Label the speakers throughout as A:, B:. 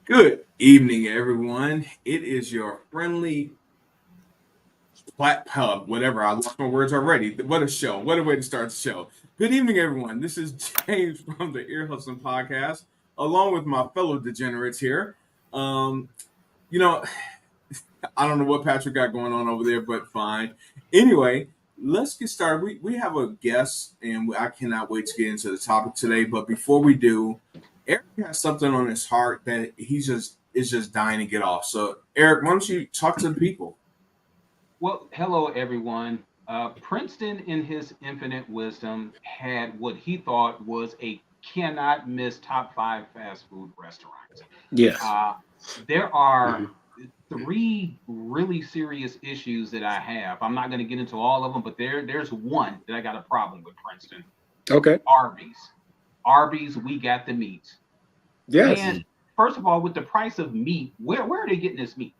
A: Good evening, everyone. It is your friendly flat pub, whatever. I lost my words already. What a show. What a way to start the show. Good evening, everyone. This is James from the Ear Hustling Podcast, along with my fellow degenerates here. Um, you know, I don't know what Patrick got going on over there, but fine. Anyway, let's get started. We have a guest, and I cannot wait to get into the topic today. But before we do, Eric has something on his heart that he just is just dying to get off. So, Eric, why don't you talk to the people?
B: Well, hello everyone. Princeton, in his infinite wisdom, had what he thought was a cannot miss top five fast food restaurants.
C: Yes.
B: Uh, there are
C: Mhm.
B: three really serious issues that I have. I'm not going to get into all of them, but there's one that I got a problem with Princeton.
C: Okay.
B: Arby's. Arby's, we got the meat.
C: Yes.
B: And first of all, with the price of meat, where are they getting this meat?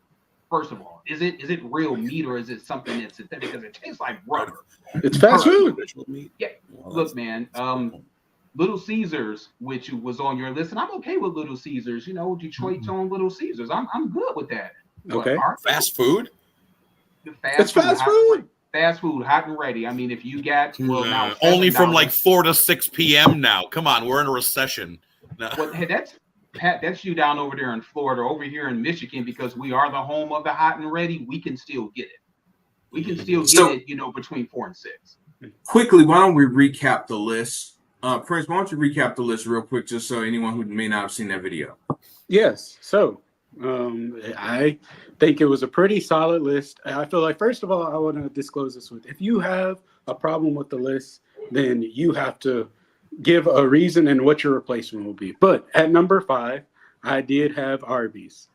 B: First of all, is it real meat or is it something that's synthetic? Because it tastes like rubber.
C: It's fast food.
B: Yeah, look, man. Little Caesars, which was on your list, and I'm okay with Little Caesars. You know, Detroit's own Little Caesars. I'm good with that.
C: Okay.
D: Fast food?
C: It's fast food.
B: Fast food, hot and ready. I mean, if you got now
D: Only from
B: $7,
D: like 4 to 6 p.m. now. Come on, we're in a recession. No.
B: Well, hey, that's you down over there in Florida, over here in Michigan, because we are the home of the hot and ready. We can still get it. We can still get it, between 4 and 6.
A: Quickly, why don't we recap the list? Prince, why don't you recap the list real quick, just so anyone who may not have seen that video?
C: Yes. So, I think it was a pretty solid list. I feel like, first of all, I want to disclose this with, if you have a problem with the list, then you have to give a reason and what your replacement will be. But at number 5, I did have Arby's.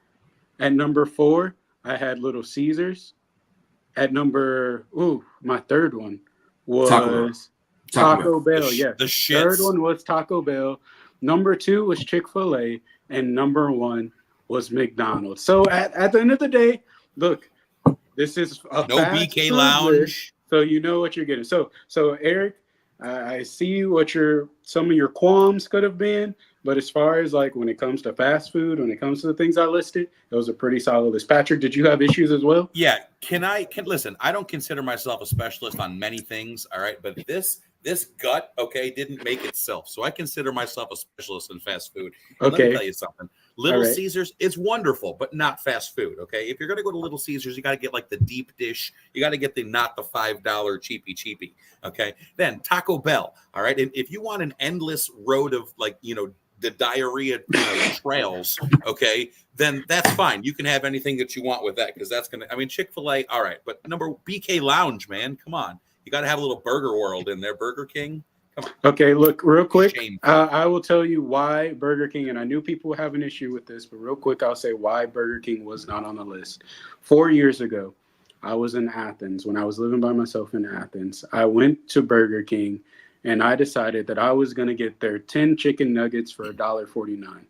C: At number 4, I had Little Caesars. At my third one was Taco Bell. Yes.
D: The shits.
C: Third one was Taco Bell. Number 2 was Chick-fil-A. And number 1 was McDonald's. So at the end of the day, look, this is a
D: no
C: fast
D: BK
C: food
D: Lounge.
C: list, so you know what you're getting. So Eric, I see what some of your qualms could have been, but as far as like when it comes to fast food, when it comes to the things I listed, it was a pretty solid list. Patrick, did you have issues as well?
D: Yeah. Can listen, I don't consider myself a specialist on many things, all right, but this gut, okay, didn't make itself. So I consider myself a specialist in fast food. And
C: Okay.
D: Let me tell you something. Little
C: All right.
D: Caesars is wonderful, but not fast food, okay? If you're going to go to Little Caesars, you got to get like the deep dish. You got to get not the $5 cheapy, okay? Then Taco Bell, all right? And if you want an endless road of like, the diarrhea trails, okay, then that's fine. You can have anything that you want with that because that's going to, Chick-fil-A, all right. But BK Lounge, man, come on. You got to have a little Burger World in there. Burger King. Come on.
C: Okay, look, real quick,
D: Shame.
C: I will tell you why Burger King, and I knew people would have an issue with this, but real quick, I'll say why Burger King was not on the list. 4 years ago, I was in Athens. When I was living by myself in Athens, I went to Burger King, and I decided that I was going to get their 10 chicken nuggets for $1.49.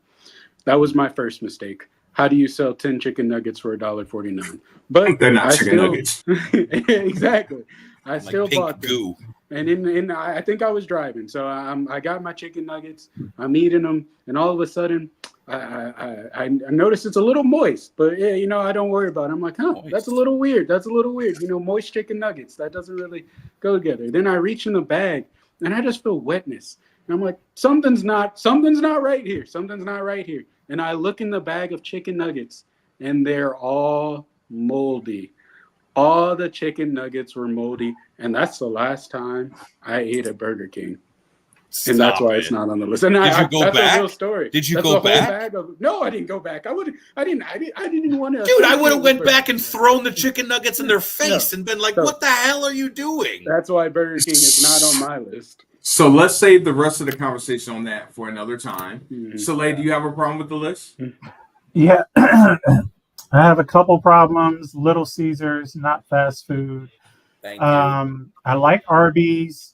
C: That was my first mistake. How do you sell 10 chicken nuggets for $1.49? But
A: They're not chicken nuggets.
C: Exactly. I still
D: pink
C: bought them.
D: goo.
C: And I think I was driving, so I got my chicken nuggets. I'm eating them, and all of a sudden, I noticed it's a little moist. But yeah, I don't worry about it. I'm like,
D: Moist.
C: that's a little weird. That's a little weird. Moist chicken nuggets, that doesn't really go together. Then I reach in the bag, and I just feel wetness. And I'm like, something's not right here. Something's not right here. And I look in the bag of chicken nuggets, and they're all moldy. All the chicken nuggets were moldy, and that's the last time I ate at Burger King. And that's why it's not on the list. And
D: Did you go
C: that's
D: back?
C: a real story.
D: Did you
C: That's
D: go
C: a whole
D: back?
C: bag of, no, I didn't go back. I didn't even want to.
D: Dude, I would have went back and thrown the chicken nuggets in their face and been like,
C: No.
D: what the hell are you doing?
C: That's why Burger King is not on my list.
A: So let's save the rest of the conversation on that for another time.
C: Mhm.
A: Soleil, do you have a problem with the list?
E: Yeah, I have a couple problems. Little Caesars, not fast food.
D: Thank you.
E: I like Arby's.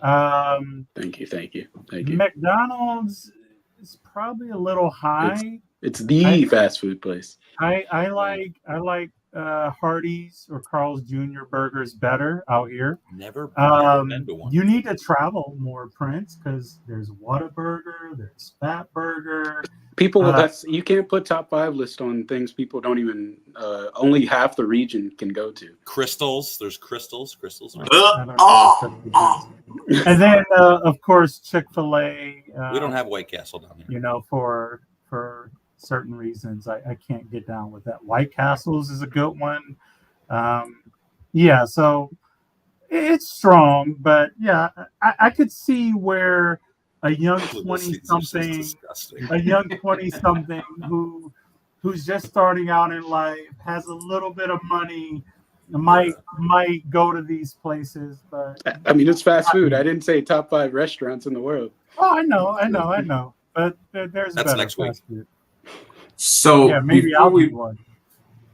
C: Thank you.
E: McDonald's is probably a little high.
C: It's the fast food place.
E: I like Hardee's or Carl's Jr. burgers better out here.
D: Never been to one.
E: You need to travel more, Prince, because there's Whataburger, there's Fat Burger.
C: People, that's you can't put top 5 list on things people don't even only half the region can go to.
D: Crystals, there's crystals.
E: And then, of course, Chick-fil-A.
D: We don't have White Castle down here.
E: You know, for certain reasons, I can't get down with that. White Castles is a good one. Yeah, so it's strong, but yeah, I could see where a young 20-something, who's just starting out in life, has a little bit of money, might go to these places. But
C: I mean, it's fast food. I didn't say top 5 restaurants in the world.
E: Oh, I know. But there's
D: That's
E: better
D: next week.
E: fast food.
A: So
E: Yeah, maybe I'll be one.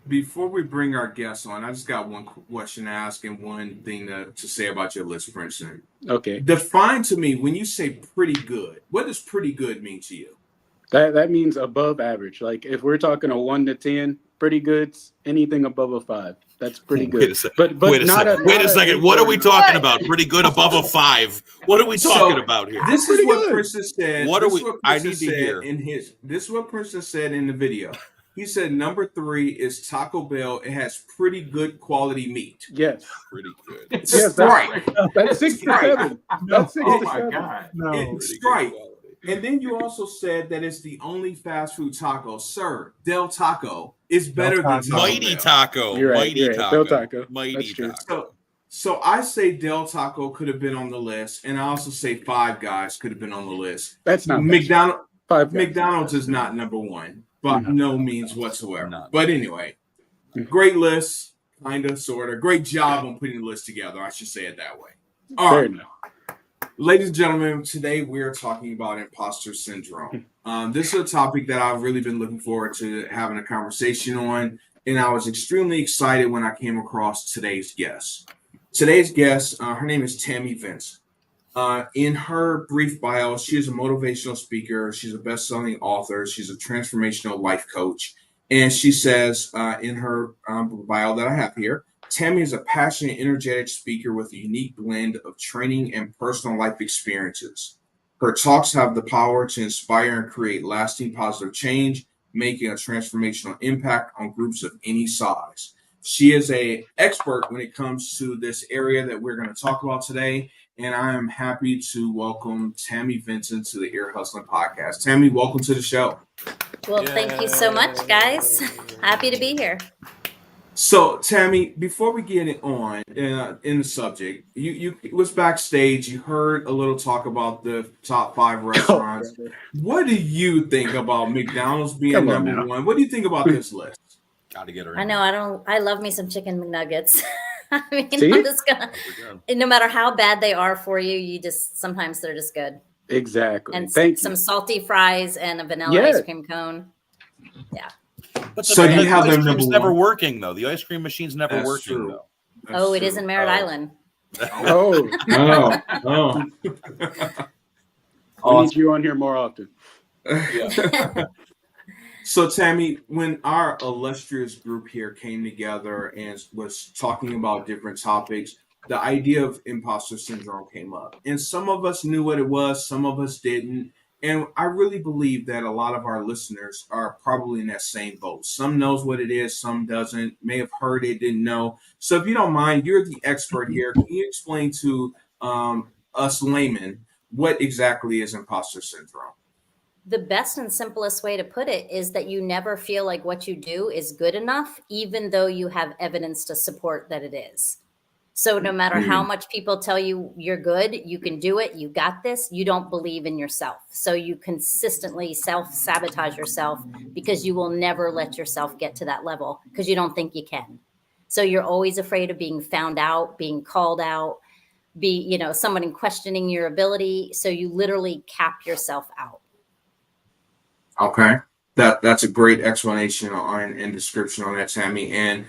A: Before we bring our guests on, I just got one question to ask and one thing to say about your list, Princeton.
C: Okay.
A: Define to me, when you say pretty good, what does pretty good mean to you?
C: That means above average. Like if we're talking a 1 to 10, pretty good. Anything above a 5, that's pretty good.
D: Wait a second.
C: But
D: Wait a second. What are we talking about? Pretty good above a 5. What are we talking about here?
A: This is what Princeton said.
D: What are we? I
A: Princeton
D: need to
A: said
D: hear.
A: This is what Princeton said in the video. He said number 3 is Taco Bell. It has pretty good quality meat.
C: Yes.
D: Pretty good.
A: It's
C: Yes,
A: right.
C: That's 6 to 7. That's 6
B: Oh
C: to
B: my
C: 7.
B: God.
E: No.
A: It's right. And then you also said that it's the only fast food taco. Sir, Del Taco is better than Taco
D: Mighty
A: Bell.
D: Taco.
C: You're right,
D: Mighty
C: you're right.
D: Taco.
C: Del Taco.
D: Mighty
C: That's true.
D: Taco.
A: So I say Del Taco could have been on the list, and I also say Five Guys could have been on the list.
C: That's not
A: McDonald's is not number 1, by no means whatsoever.
D: None.
A: But anyway, great list, kind of, sort of. Great job on putting the list together. I should say it that way. All
C: Fair
A: right.
C: enough.
A: Ladies and gentlemen, today we're talking about imposter syndrome. This is a topic that I've really been looking forward to having a conversation on, and I was extremely excited when I came across today's guest. Today's guest, her name is Tammy Vincent. In her brief bio, she is a motivational speaker. She's a best-selling author. She's a transformational life coach. And she says in her bio that I have here, Tammy is a passionate, energetic speaker with a unique blend of training and personal life experiences. Her talks have the power to inspire and create lasting positive change, making a transformational impact on groups of any size. She is an expert when it comes to this area that we're going to talk about today, and I am happy to welcome Tammy Vincent to the Ear Hustling Podcast. Tammy, welcome to the show.
F: Well, thank you so much, guys. Happy to be here.
A: So, Tammy, before we get it on in the subject, you was backstage. You heard a little talk about the top 5 restaurants. What do you think about McDonald's being number 1? What do you think about this list?
D: Got to get her in.
F: I know I love me some chicken McNuggets. I mean,
C: See?
F: I'm just gonna, no matter how bad they are for you, sometimes they're just good.
C: Exactly.
F: And
C: Thank
F: some
C: you.
F: salty fries and a vanilla ice cream cone. Yeah.
D: But
A: So do you have
D: the ice
A: them
D: cream's
A: number
D: never
A: 1?
D: working though. The ice cream machine's never
A: That's
D: working
A: true.
D: though.
F: Oh, it is in Merritt Island.
C: Oh,
A: Oh.
C: we need you on here more often.
D: Yeah.
A: So, Tammy, when our illustrious group here came together and was talking about different topics, the idea of imposter syndrome came up. And some of us knew what it was, some of us didn't. And I really believe that a lot of our listeners are probably in that same boat. Some knows what it is, some doesn't, may have heard it, didn't know. So if you don't mind, you're the expert here. Can you explain to us laymen what exactly is imposter syndrome?
F: The best and simplest way to put it is that you never feel like what you do is good enough, even though you have evidence to support that it is. So no matter how much people tell you you're good, you can do it, you got this, you don't believe in yourself. So you consistently self-sabotage yourself because you will never let yourself get to that level because you don't think you can. So you're always afraid of being found out, being called out, someone questioning your ability. So you literally cap yourself out.
A: Okay. That's a great explanation and description on that, Tammy. And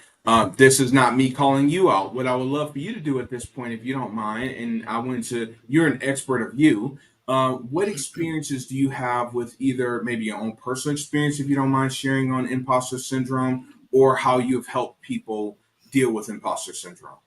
A: this is not me calling you out. What I would love for you to do at this point, if you don't mind, and you're an expert of you. What experiences do you have with either maybe your own personal experience, if you don't mind sharing, on imposter syndrome, or how you've helped people deal with imposter syndrome?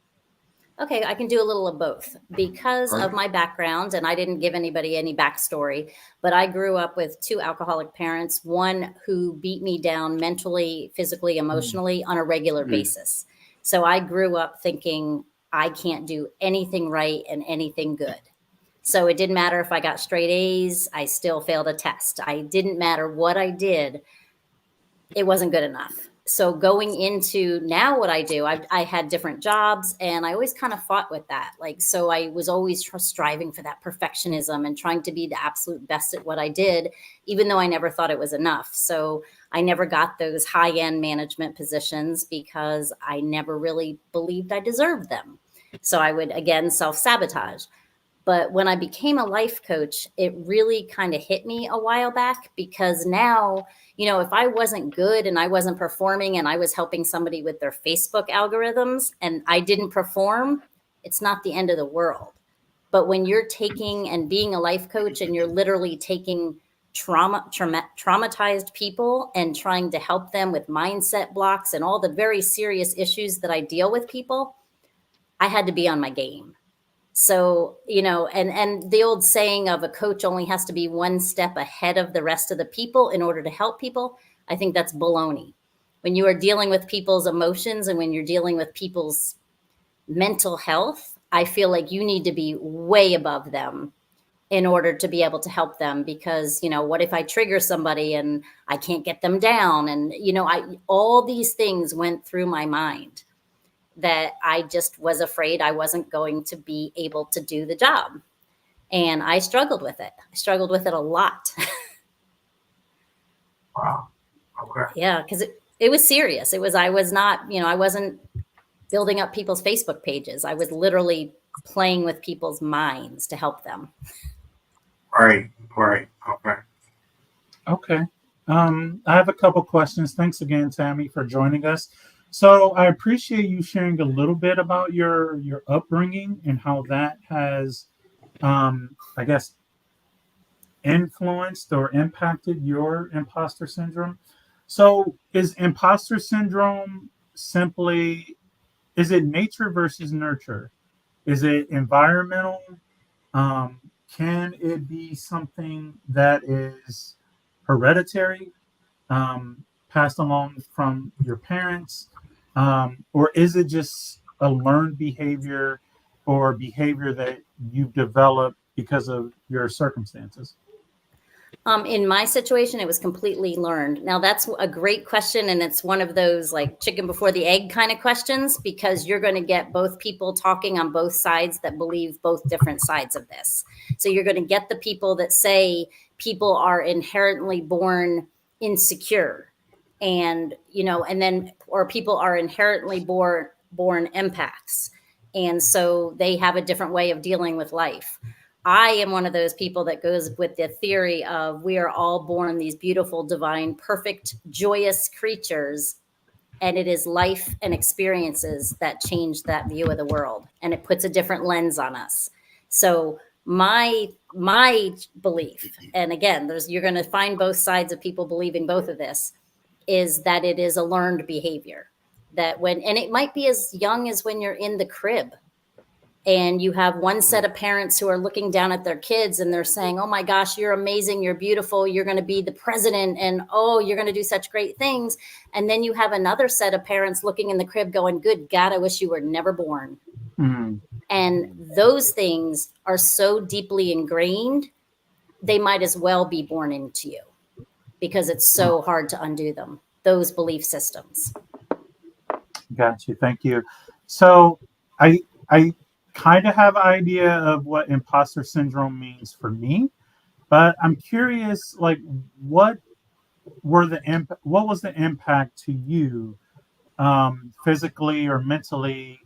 F: Okay, I can do a little of both because
A: Right.
F: of my background, and I didn't give anybody any backstory, but I grew up with two alcoholic parents, one who beat me down mentally, physically, emotionally on a regular basis. So I grew up thinking I can't do anything right and anything good. So it didn't matter if I got straight A's, I still failed a test. I didn't matter what I did, it wasn't good enough. So going into now what I do, I had different jobs and I always kind of fought with that. Like, so I was always striving for that perfectionism and trying to be the absolute best at what I did, even though I never thought it was enough. So I never got those high-end management positions because I never really believed I deserved them. So I would, again, self-sabotage. But when I became a life coach, it really kind of hit me a while back because now, if I wasn't good and I wasn't performing and I was helping somebody with their Facebook algorithms and I didn't perform, it's not the end of the world. But when you're taking and being a life coach and you're literally taking traumatized people and trying to help them with mindset blocks and all the very serious issues that I deal with people, I had to be on my game. So, and the old saying of a coach only has to be one step ahead of the rest of the people in order to help people, I think that's baloney. When you are dealing with people's emotions and when you're dealing with people's mental health, I feel like you need to be way above them in order to be able to help them because, what if I trigger somebody and I can't get them down? And, all these things went through my mind that I just was afraid I wasn't going to be able to do the job. And I struggled with it. I struggled with it a lot.
A: Wow. Okay.
F: Yeah, because it was serious. I was not, I wasn't building up people's Facebook pages. I was literally playing with people's minds to help them.
A: Right. Right. Okay.
E: Okay. I have a couple questions. Thanks again, Tammy, for joining us. So I appreciate you sharing a little bit about your upbringing and how that has, I guess, influenced or impacted your imposter syndrome. So is imposter syndrome simply, is it nature versus nurture? Is it environmental? Can it be something that is hereditary, passed along from your parents? Or is it just a learned behavior or behavior that you've developed because of your circumstances?
F: In my situation, it was completely learned. Now, that's a great question. And it's one of those like chicken before the egg kind of questions, because you're going to get both people talking on both sides that believe both different sides of this. So you're going to get the people that say people are inherently born insecure and, and then, or people are inherently born empaths. And so they have a different way of dealing with life. I am one of those people that goes with the theory of we are all born these beautiful, divine, perfect, joyous creatures. And it is life and experiences that change that view of the world. And it puts a different lens on us. So my belief, and again, you're going to find both sides of people believing both of this, is that it is a learned behavior. And it might be as young as when you're in the crib. And you have one set of parents who are looking down at their kids and they're saying, oh my gosh, you're amazing, you're beautiful, you're going to be the president, and oh, you're going to do such great things. And then you have another set of parents looking in the crib going, good God, I wish you were never born.
E: Mm.
F: And those things are so deeply ingrained, they might as well be born into you because it's so hard to undo them, those belief systems.
E: Got you. Thank you. So I kind of have an idea of what imposter syndrome means for me, but I'm curious, like, what was the impact to you, physically or mentally,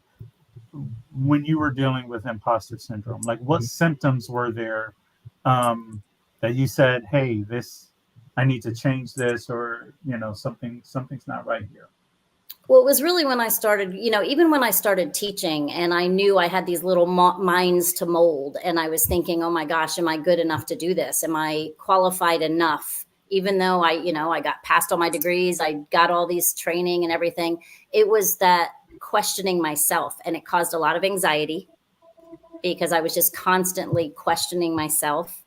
E: when you were dealing with imposter syndrome? Like, what symptoms were there, that you said, hey, I need to change this, or something's not right here?
F: Well, it was really when I started, even when I started teaching and I knew I had these little minds to mold, and I was thinking, oh my gosh, am I good enough to do this? Am I qualified enough even though I got past all my degrees, I got all these training and everything. It was that questioning myself, and it caused a lot of anxiety because I was just constantly questioning myself.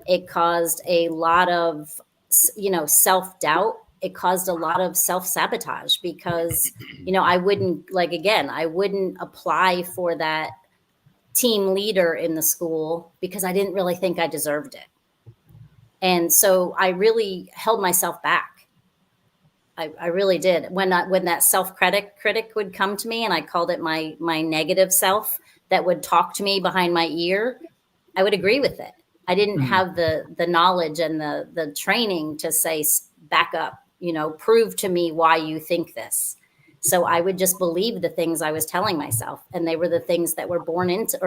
F: It caused a lot of, self-doubt. It caused a lot of self-sabotage because, I wouldn't, like, again, I wouldn't apply for that team leader in the school because I didn't really think I deserved it. And so I really held myself back. I really did. When that critic would come to me, and I called it my negative self that would talk to me behind my ear, I would agree with it. I didn't have the knowledge and the training to say, back up, prove to me why you think this. So I would just believe the things I was telling myself, and they were the things that were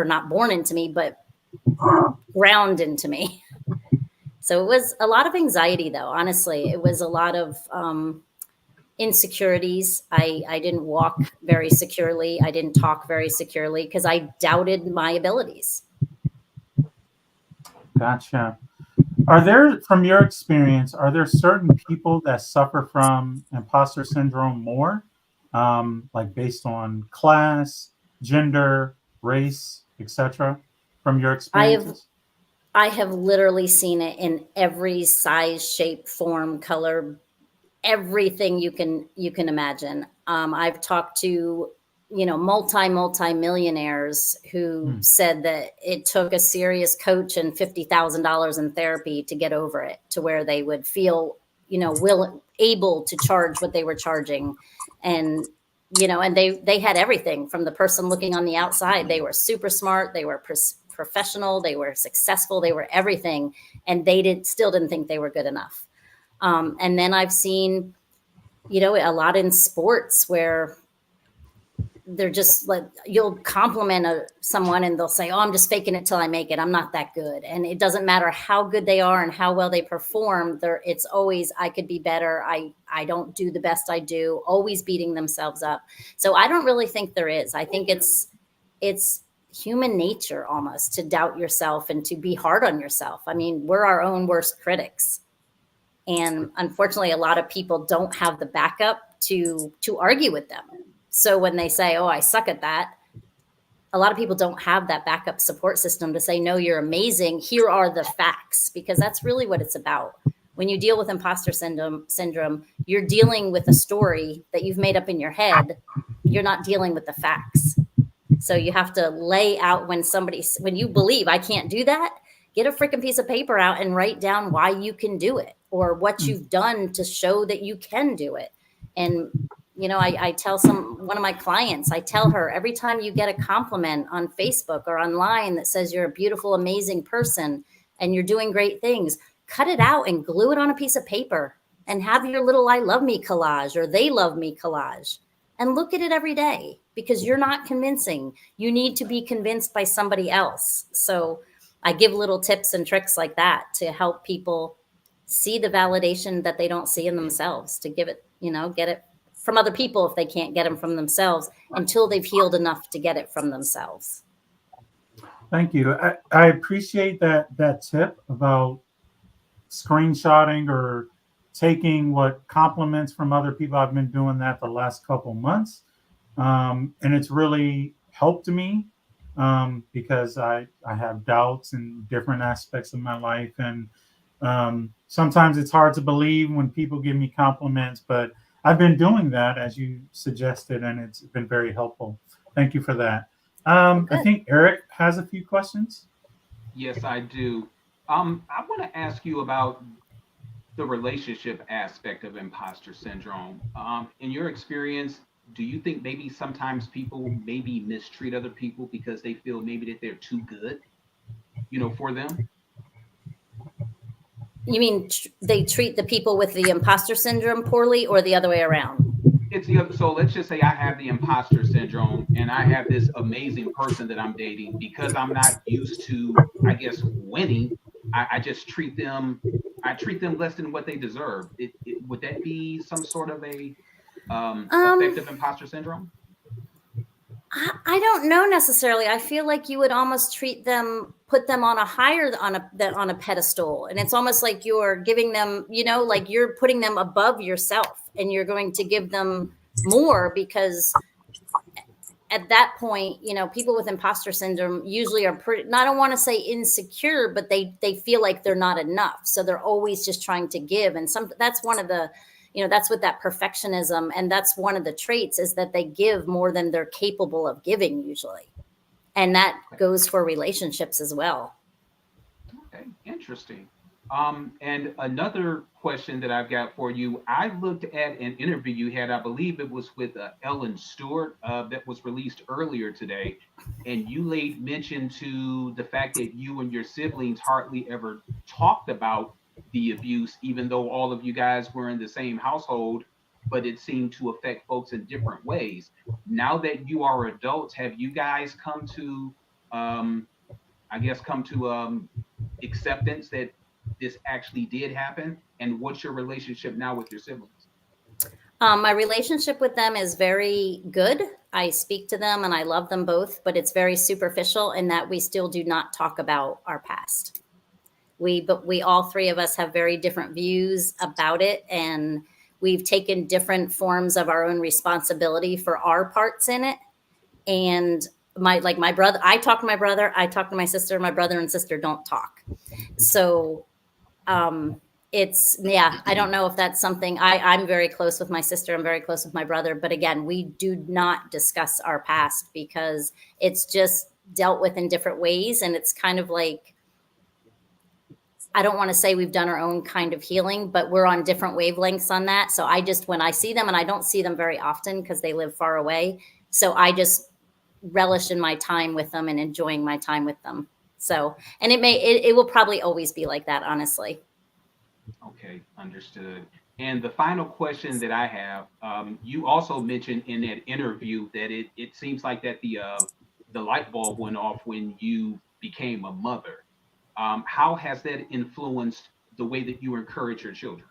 F: not born into me, but ground into me. So it was a lot of anxiety, though. Honestly, it was a lot of insecurities. I didn't walk very securely. I didn't talk very securely because I doubted my abilities.
E: Gotcha. From your experience, are there certain people that suffer from imposter syndrome more, like based on class, gender, race, etc.? From your experiences?
F: I have literally seen it in every size, shape, form, color, everything you can imagine. I've talked to multi millionaires who said that it took a serious coach and $50,000 in therapy to get over it, to where they would feel able to charge what they were charging. And and they had everything from the person looking on the outside. They were super smart, they were professional, they were successful, they were everything, and they still didn't think they were good enough. And then I've seen, a lot in sports where they're just like, you'll compliment someone and they'll say, oh, I'm just faking it till I make it. I'm not that good. And it doesn't matter how good they are and how well they perform. It's always, I could be better. I don't do the best I do, always beating themselves up. So I don't really think there is. I think it's human nature almost to doubt yourself and to be hard on yourself. I mean, we're our own worst critics. And unfortunately, a lot of people don't have the backup to argue with them. So when they say, oh, I suck at that, a lot of people don't have that backup support system to say, no, you're amazing. Here are the facts, because that's really what it's about. When you deal with imposter syndrome, you're dealing with a story that you've made up in your head. You're not dealing with the facts. So you have to lay out when you believe I can't do that, get a freaking piece of paper out and write down why you can do it, or what you've done to show that you can do it. And I tell one of my clients, I tell her, every time you get a compliment on Facebook or online that says you're a beautiful, amazing person and you're doing great things, cut it out and glue it on a piece of paper and have your little I love me collage or they love me collage, and look at it every day, because you're not convincing. You need to be convinced by somebody else. So I give little tips and tricks like that to help people see the validation that they don't see in themselves, to get it from other people if they can't get them from themselves, until they've healed enough to get it from themselves.
E: Thank you. I appreciate that tip about screenshotting or taking what compliments from other people. I've been doing that the last couple months. And it's really helped me because I have doubts in different aspects of my life. And sometimes it's hard to believe when people give me compliments, but I've been doing that as you suggested, and it's been very helpful. Thank you for that. I think Eric has a few questions.
B: Yes, I do. I want to ask you about the relationship aspect of imposter syndrome. In your experience, do you think maybe sometimes people maybe mistreat other people because they feel maybe that they're too good, for them?
F: You mean they treat the people with the imposter syndrome poorly, or the other way around?
B: It's the other. So let's just say I have the imposter syndrome and I have this amazing person that I'm dating. Because I'm not used to, I guess, winning, I just treat them less than what they deserve. Would that be some sort of a effective imposter syndrome?
F: I don't know necessarily. I feel like you would almost put them on a higher on a pedestal, and it's almost like you're giving them, like you're putting them above yourself, and you're going to give them more because at that point, people with imposter syndrome usually are pretty, I don't want to say insecure, but they feel like they're not enough. So they're always just trying to give. And that's one of the, that's what that perfectionism, and that's one of the traits, is that they give more than they're capable of giving usually. And that goes for relationships as well.
B: Okay, interesting. And another question that I've got for you, I looked at an interview you had, I believe it was with Ellen Stewart, that was released earlier today, and you laid mention to the fact that you and your siblings hardly ever talked about the abuse, even though all of you guys were in the same household, but it seemed to affect folks in different ways. Now that you are adults, have you guys come to, I guess, acceptance that this actually did happen? And what's your relationship now with your siblings?
F: My relationship with them is very good. I speak to them and I love them both, but it's very superficial in that we still do not talk about our past. But we all three of us have very different views about it, and we've taken different forms of our own responsibility for our parts in it. And my brother, I talk to my brother, I talk to my sister, my brother and sister don't talk. So I don't know if that's something. I'm very close with my sister, I'm very close with my brother, but again, we do not discuss our past because it's just dealt with in different ways. And it's kind of like, I don't want to say we've done our own kind of healing, but we're on different wavelengths on that. So when I see them, and I don't see them very often because they live far away, so I just relish in my time with them and enjoying my time with them. So, and it will probably always be like that, honestly.
B: Okay, understood. And the final question that I have, you also mentioned in that interview that it seems like that the light bulb went off when you became a mother. How has that influenced the way that you encourage your children?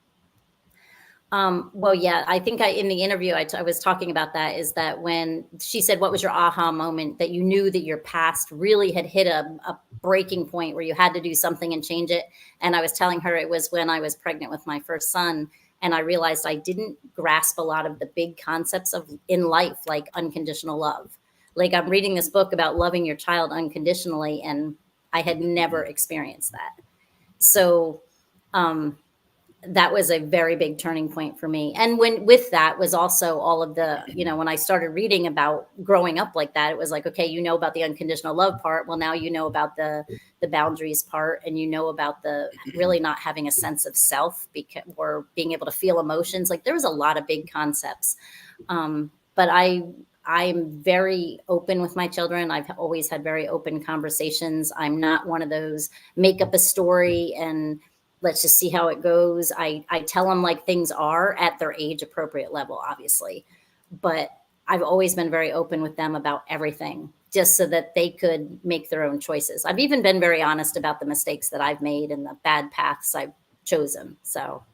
F: Well, yeah, I think in the interview, I was talking about that, is that when she said, what was your aha moment that you knew that your past really had hit a breaking point where you had to do something and change it? And I was telling her it was when I was pregnant with my first son. And I realized I didn't grasp a lot of the big concepts in life, like unconditional love. Like, I'm reading this book about loving your child unconditionally, and I had never experienced that. So, that was a very big turning point for me. And with that was also all of the, when I started reading about growing up like that, it was like, okay, about the unconditional love part. Well, now about the boundaries part, and about the really not having a sense of self or being able to feel emotions. Like, there was a lot of big concepts. But I'm very open with my children. I've always had very open conversations. I'm not one of those make up a story and let's just see how it goes. I tell them like things are at their age appropriate level, obviously, but I've always been very open with them about everything, just so that they could make their own choices. I've even been very honest about the mistakes that I've made and the bad paths I've chosen. So.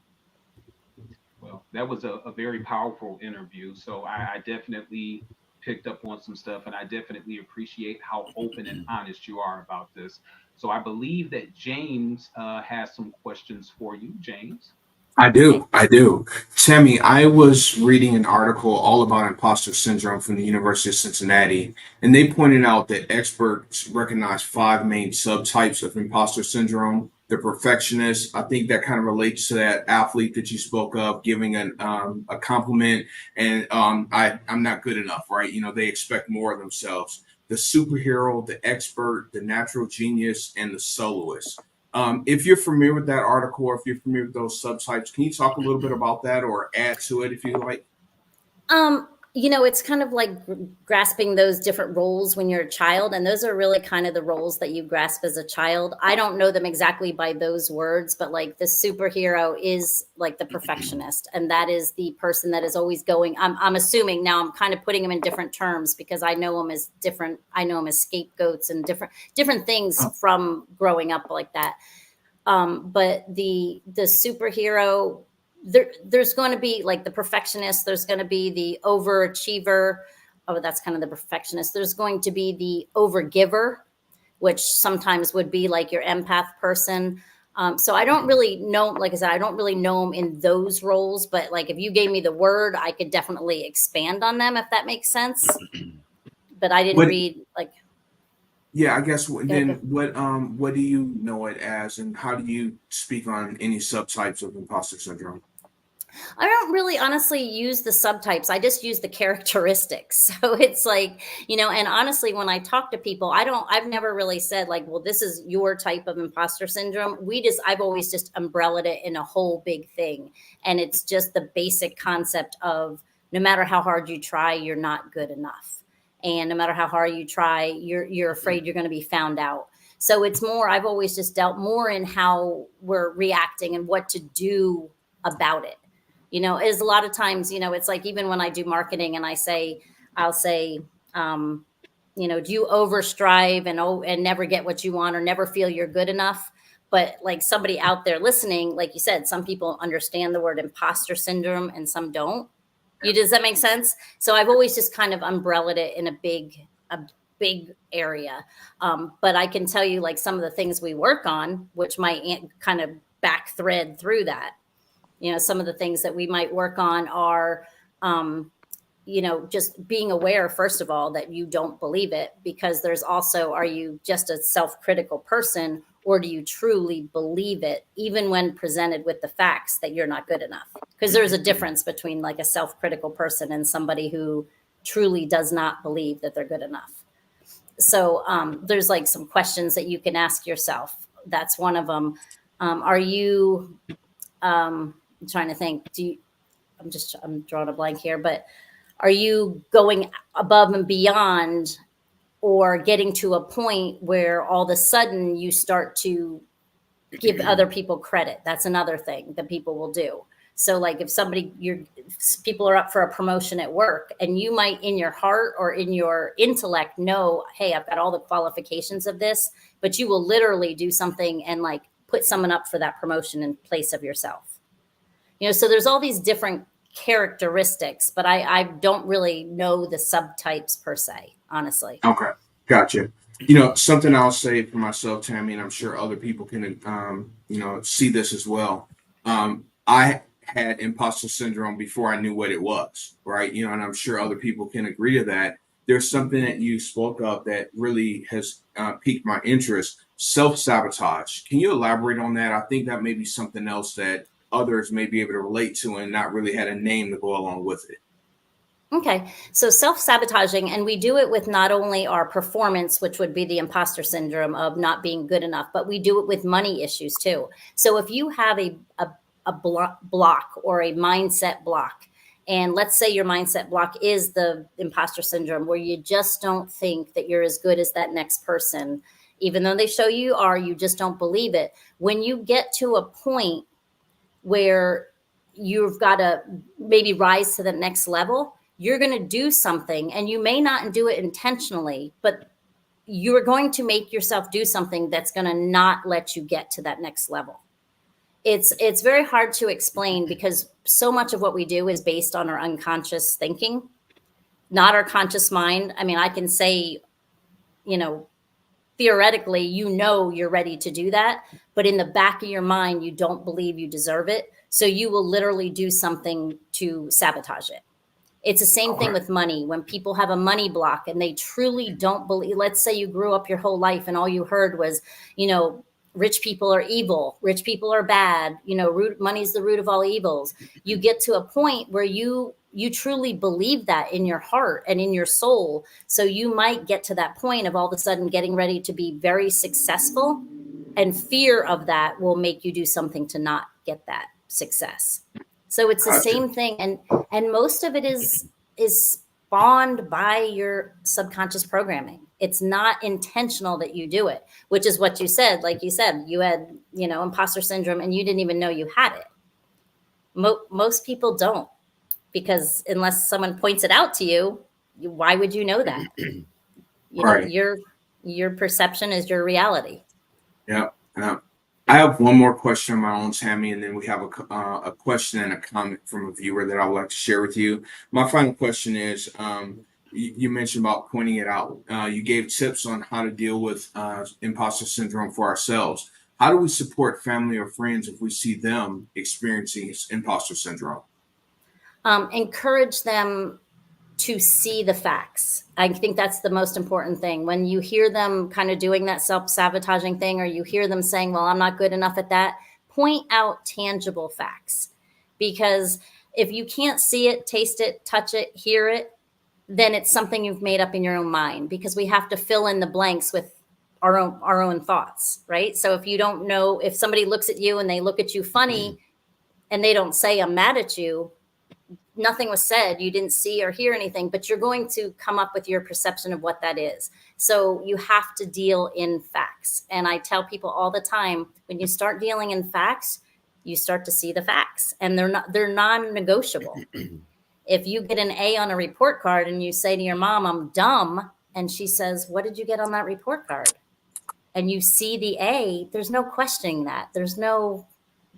B: Well, that was a very powerful interview. So I definitely picked up on some stuff, and I definitely appreciate how open and honest you are about this. So I believe that James has some questions for you. James.
A: I
F: Okay.
A: do. I do. Tammy, I was reading an article all about imposter syndrome from the University of Cincinnati, and they pointed out that experts recognize five main subtypes of imposter syndrome. The perfectionist, I think that kind of relates to that athlete that you spoke of, giving a compliment, and I'm not good enough, right? They expect more of themselves. The superhero, the expert, the natural genius, and the soloist. If you're familiar with that article, or if you're familiar with those subtypes, can you talk a little bit about that or add to it if you like?
F: It's kind of like grasping those different roles when you're a child. And those are really kind of the roles that you grasp as a child. I don't know them exactly by those words, but like the superhero is like the perfectionist. And that is the person that is always going, I'm assuming now, I'm kind of putting them in different terms because I know them as different. I know them as scapegoats and different things from growing up like that. But the superhero, there's going to be like the perfectionist, there's going to be the overachiever, oh, that's kind of the perfectionist. There's going to be the overgiver, which sometimes would be like your empath person. So I don't really know, like I said, I don't really know them in those roles, but like if you gave me the word, I could definitely expand on them if that makes sense. But I didn't
A: What?
F: read like.
A: Yeah, I guess
F: Yeah,
A: then what do you know it as, and how do you speak on any subtypes of imposter syndrome?
F: I don't really honestly use the subtypes. I just use the characteristics. So it's like, and honestly, when I talk to people, I've never really said like, well, this is your type of imposter syndrome. I've always just umbrellaed it in a whole big thing. And it's just the basic concept of no matter how hard you try, you're not good enough. And no matter how hard you try, you're afraid you're going to be found out. So it's more, I've always just dealt more in how we're reacting and what to do about it. Is a lot of times, it's like even when I do marketing and I'll say, do you overstrive and never get what you want or never feel you're good enough? But like somebody out there listening, like you said, some people understand the word imposter syndrome and some don't. Does that make sense? So I've always just kind of umbrellaed it in a big area. But I can tell you like some of the things we work on, which might kind of back thread through that. Some of the things that we might work on are, just being aware, first of all, that you don't believe it, because there's also, are you just a self-critical person, or do you truly believe it, even when presented with the facts that you're not good enough? Because there's a difference between like a self-critical person and somebody who truly does not believe that they're good enough. So there's like some questions that you can ask yourself. That's one of them. Are you, I'm trying to think. I'm drawing a blank here, but are you going above and beyond or getting to a point where all of a sudden you start to give other people credit? That's another thing that people will do. So like if people are up for a promotion at work and you might in your heart or in your intellect know, hey, I've got all the qualifications of this, but you will literally do something and like put someone up for that promotion in place of yourself. So there's all these different characteristics, but I don't really know the subtypes per se, honestly.
A: Okay, gotcha. Something I'll say for myself, Tammy, and I'm sure other people can, see this as well. I had imposter syndrome before I knew what it was, right? And I'm sure other people can agree to that. There's something that you spoke of that really has piqued my interest: self-sabotage. Can you elaborate on that? I think that may be something else that others may be able to relate to and not really had a name to go along with it.
F: Okay. So self-sabotaging, and we do it with not only our performance, which would be the imposter syndrome of not being good enough, but we do it with money issues too. So if you have a block or a mindset block, and let's say your mindset block is the imposter syndrome, where you just don't think that you're as good as that next person, even though they show you are, you just don't believe it. When you get to a point where you've got to maybe rise to the next level, you're going to do something, and you may not do it intentionally, but you're going to make yourself do something that's going to not let you get to that next level. It's very hard to explain because so much of what we do is based on our unconscious thinking, not our conscious mind. I mean, I can say, theoretically, you're ready to do that, but in the back of your mind, you don't believe you deserve it. So you will literally do something to sabotage it. It's the same thing with money. When people have a money block and they truly don't believe, let's say you grew up your whole life and all you heard was, rich people are evil, rich people are bad, money's the root of all evils. You get to a point where you truly believe that in your heart and in your soul. So you might get to that point of all of a sudden getting ready to be very successful, and fear of that will make you do something to not get that success. So it's the same thing. And most of it is spawned by your subconscious programming. It's not intentional that you do it, which is what you said. Like you said, you had, imposter syndrome and you didn't even know you had it. Most people don't, because unless someone points it out to you, why would you know that? Your perception is your reality.
A: Yeah. I have one more question of my own, Tammy, and then we have a question and a comment from a viewer that I would like to share with you. My final question is, you mentioned about pointing it out. You gave tips on how to deal with imposter syndrome for ourselves. How do we support family or friends if we see them experiencing imposter syndrome?
F: Encourage them to see the facts. I think that's the most important thing. When you hear them kind of doing that self-sabotaging thing, or you hear them saying, well, I'm not good enough at that, point out tangible facts. Because if you can't see it, taste it, touch it, hear it, then it's something you've made up in your own mind, because we have to fill in the blanks with our own thoughts, right? So if you don't know, if somebody looks at you and they look at you funny and they don't say, I'm mad at you, nothing was said, you didn't see or hear anything, but you're going to come up with your perception of what that is. So you have to deal in facts. And I tell people all the time, when you start dealing in facts, you start to see the facts, and they're non-negotiable. If you get an A on a report card and you say to your mom, I'm dumb, and she says, what did you get on that report card? And you see the A, there's no questioning that. There's no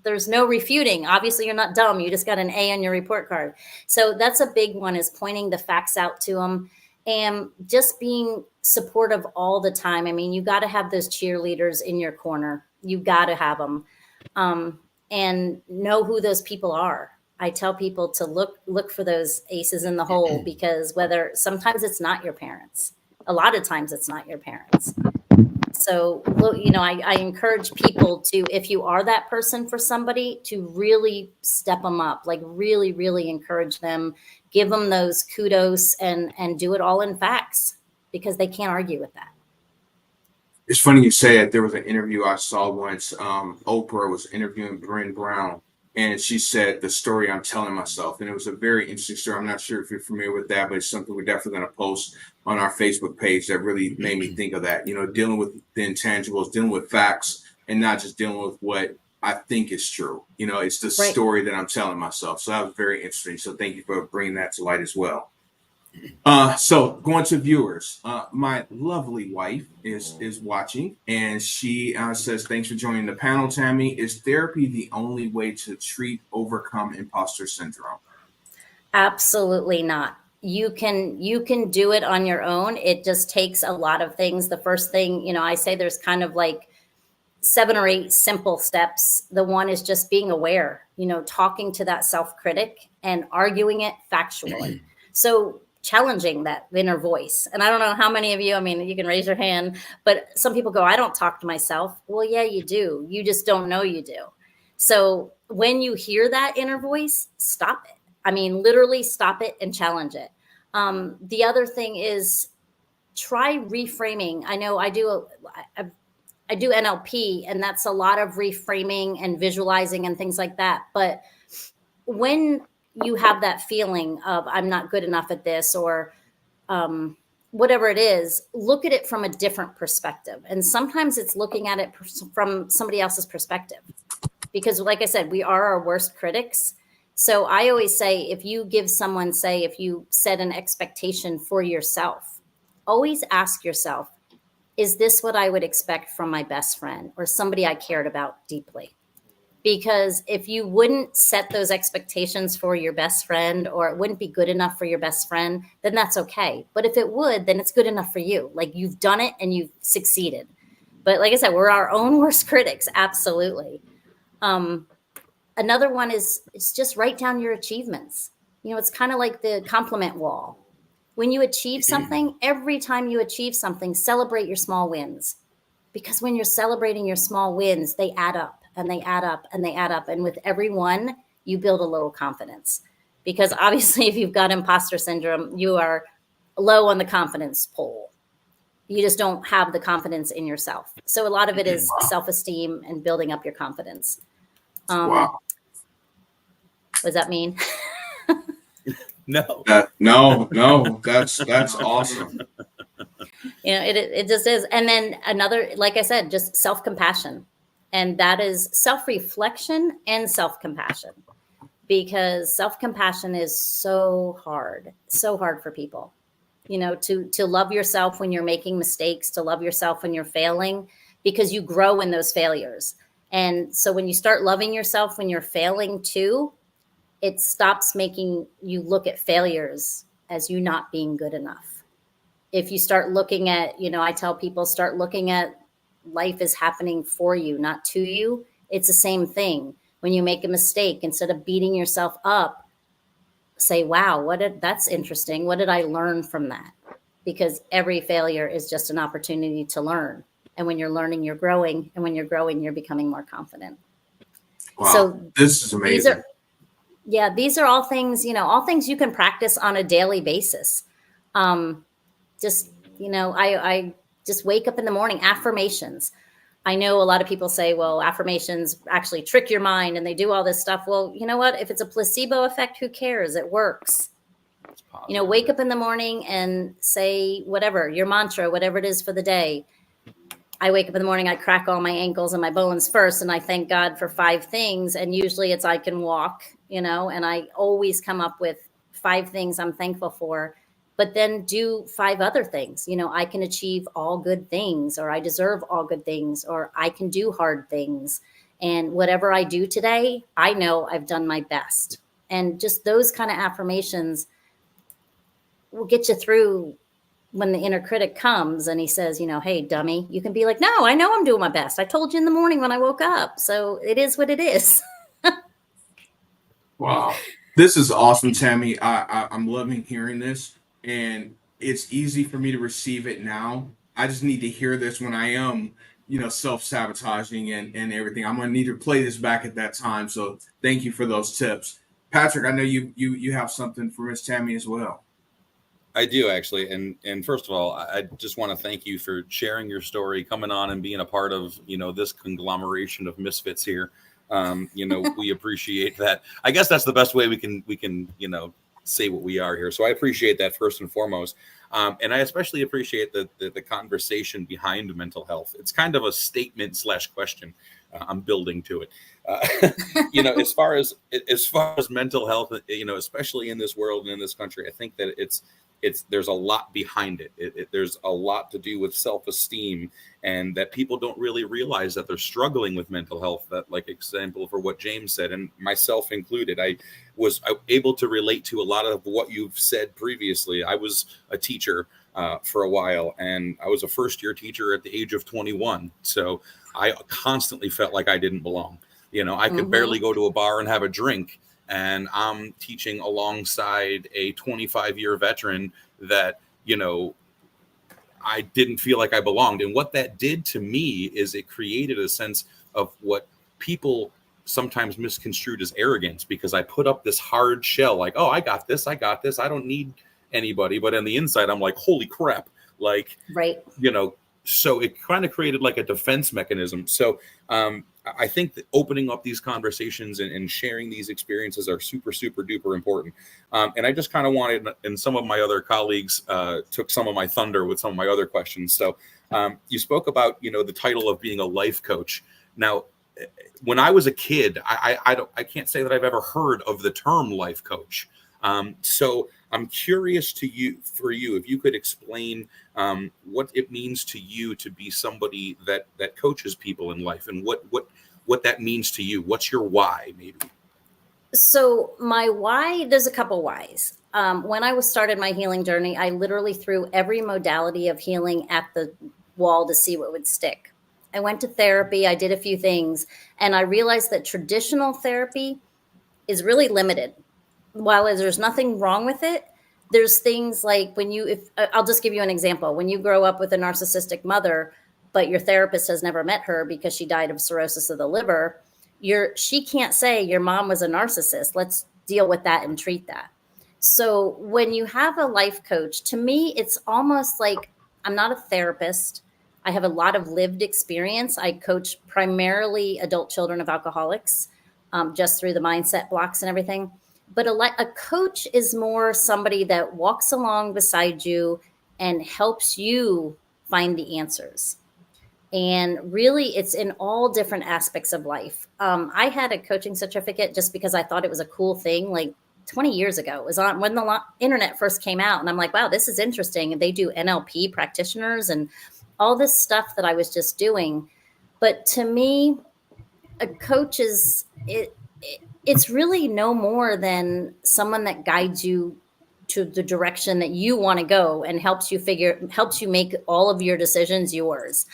F: refuting. Obviously, you're not dumb. You just got an A on your report card. So that's a big one, is pointing the facts out to them and just being supportive all the time. I mean, you got to have those cheerleaders in your corner. You got to have them, and know who those people are. I tell people to look for those aces in the hole, because sometimes it's not your parents. A lot of times it's not your parents. So, I encourage people to, if you are that person for somebody, to really step them up, like really, really encourage them, give them those kudos, and do it all in facts, because they can't argue with that.
A: It's funny you say it. There was an interview I saw once. Oprah was interviewing Brene Brown, and she said, the story I'm telling myself. And it was a very interesting story. I'm not sure if you're familiar with that, but it's something we're definitely going to post on our Facebook page that really made me think of that. Dealing with the intangibles, dealing with facts, and not just dealing with what I think is true. It's the
F: Right.
A: story that I'm telling myself. So that was very interesting. So thank you for bringing that to light as well. So going to viewers, my lovely wife is watching, and she says, thanks for joining the panel, Tammy. Is therapy the only way to overcome imposter syndrome?
F: Absolutely not. You can do it on your own. It just takes a lot of things. The first thing, I say there's kind of like 7 or 8 simple steps. The one is just being aware, talking to that self-critic and arguing it factually. So challenging that inner voice. And I don't know how many of you, you can raise your hand, but some people go, I don't talk to myself. Well, yeah, you do. You just don't know you do. So when you hear that inner voice, stop it. Literally stop it and challenge it. The other thing is, try reframing. I know I do NLP, and that's a lot of reframing and visualizing and things like that. But when you have that feeling of, I'm not good enough at this, or whatever it is, look at it from a different perspective. And sometimes it's looking at it from somebody else's perspective, because like I said, we are our worst critics. So I always say, if you set an expectation for yourself, always ask yourself, is this what I would expect from my best friend or somebody I cared about deeply? Because if you wouldn't set those expectations for your best friend, or it wouldn't be good enough for your best friend, then that's okay. But if it would, then it's good enough for you. Like, you've done it and you've succeeded. But like I said, we're our own worst critics. Absolutely. Another one is just write down your achievements. It's kind of like the compliment wall. When you achieve something, every time you achieve something, celebrate your small wins. Because when you're celebrating your small wins, they add up and they add up and they add up. And with every one, you build a little confidence. Because obviously, if you've got imposter syndrome, you are low on the confidence pole. You just don't have the confidence in yourself. So a lot of it is self-esteem and building up your confidence.
A: Wow.
F: What does that mean?
D: No.
A: No, that's awesome.
F: It just is. And then another, like I said, just self-compassion. And that is self-reflection and self-compassion, because self-compassion is so hard for people, to love yourself when you're making mistakes, to love yourself when you're failing, because you grow in those failures. And so when you start loving yourself when you're failing too, it stops making you look at failures as you not being good enough. If you start looking at, I tell people, start looking at life is happening for you, not to you. It's the same thing. When you make a mistake, instead of beating yourself up, say, wow, that's interesting. What did I learn from that? Because every failure is just an opportunity to learn. And when you're learning, you're growing. And when you're growing, you're becoming more confident.
A: Wow,
F: So
A: this is amazing.
F: These are all things, all things you can practice on a daily basis. Just, I just wake up in the morning, affirmations. I know a lot of people say, well, affirmations actually trick your mind and they do all this stuff. Well, you know what? If it's a placebo effect, who cares? It works. Wake up in the morning and say whatever, your mantra, whatever it is for the day. I wake up in the morning, I crack all my ankles and my bones first, and I thank God for 5 things. And usually it's I can walk, and I always come up with 5 things I'm thankful for, but then do 5 other things. I can achieve all good things, or I deserve all good things, or I can do hard things. And whatever I do today, I know I've done my best. And just those kind of affirmations will get you through when the inner critic comes and he says, hey, dummy, you can be like, no, I know I'm doing my best. I told you in the morning when I woke up. So it is what it is.
A: Wow. This is awesome, Tammy. I'm loving hearing this. And it's easy for me to receive it now. I just need to hear this when I am, self-sabotaging and everything. I'm going to need to play this back at that time. So thank you for those tips. Patrick, I know you have something for Miss Tammy as well.
D: I do actually, and first of all, I just want to thank you for sharing your story, coming on and being a part of this conglomeration of misfits here. We appreciate that. I guess that's the best way we can say what we are here. So I appreciate that first and foremost, and I especially appreciate the conversation behind mental health. It's kind of a statement / question. I'm building to it. As far as mental health, especially in this world and in this country, I think that there's a lot behind it. There's a lot to do with self-esteem, and that people don't really realize that they're struggling with mental health. That, like, example for what James said, and myself included, I was able to relate to a lot of what you've said previously. I was a teacher for a while, and I was a first-year teacher at the age of 21. So I constantly felt like I didn't belong. I could barely go to a bar and have a drink, and I'm teaching alongside a 25-year veteran that, I didn't feel like I belonged. And what that did to me is it created a sense of what people sometimes misconstrued as arrogance, because I put up this hard shell, like, oh, I got this. I don't need anybody. But on the inside, I'm like, holy crap. Like,
F: right.
D: So it kind of created like a defense mechanism. So I think that opening up these conversations and sharing these experiences are super, super duper important. And I just kind of wanted, and some of my other colleagues took some of my thunder with some of my other questions. So you spoke about, the title of being a life coach. Now, when I was a kid, I can't say that I've ever heard of the term life coach. So I'm curious for you, if you could explain what it means to you to be somebody that coaches people in life, and what that means to you. What's your why, maybe? So
F: my why, there's a couple whys. When I started my healing journey, I literally threw every modality of healing at the wall to see what would stick. I went to therapy, I did a few things, and I realized that traditional therapy is really limited. While there's nothing wrong with it, there's things like I'll just give you an example. When you grow up with a narcissistic mother, but your therapist has never met her because she died of cirrhosis of the liver, she can't say your mom was a narcissist. Let's deal with that and treat that. So when you have a life coach, to me, it's almost like I'm not a therapist. I have a lot of lived experience. I coach primarily adult children of alcoholics, just through the mindset blocks and everything. But a coach is more somebody that walks along beside you and helps you find the answers. And really, it's in all different aspects of life. I had a coaching certificate just because I thought it was a cool thing, like 20 years ago. It was on when the internet first came out. And I'm like, wow, this is interesting. And they do NLP practitioners and all this stuff that I was just doing. But to me, a coach it's really no more than someone that guides you to the direction that you want to go and helps you make all of your decisions yours.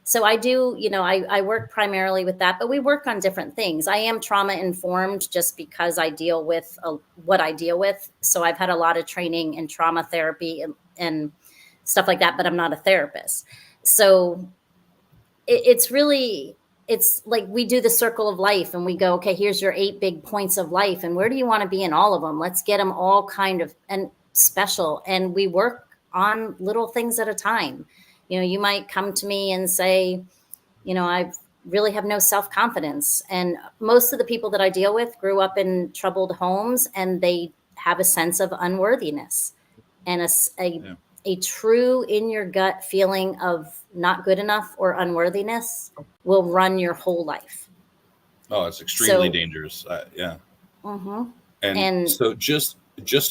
F: So I do, I work primarily with that, but we work on different things. I am trauma informed just because I deal with what I deal with. So I've had a lot of training in trauma therapy and stuff like that, but I'm not a therapist. So it's like we do the circle of life and we go, okay, here's your 8 big points of life. And where do you want to be in all of them? Let's get them all kind of and special. And we work on little things at a time. You might come to me and say, I really have no self-confidence. And most of the people that I deal with grew up in troubled homes and they have a sense of unworthiness and a true in your gut feeling of not good enough or unworthiness will run your whole life.
D: Oh, it's extremely dangerous. Yeah.
F: Mm-hmm.
D: And so just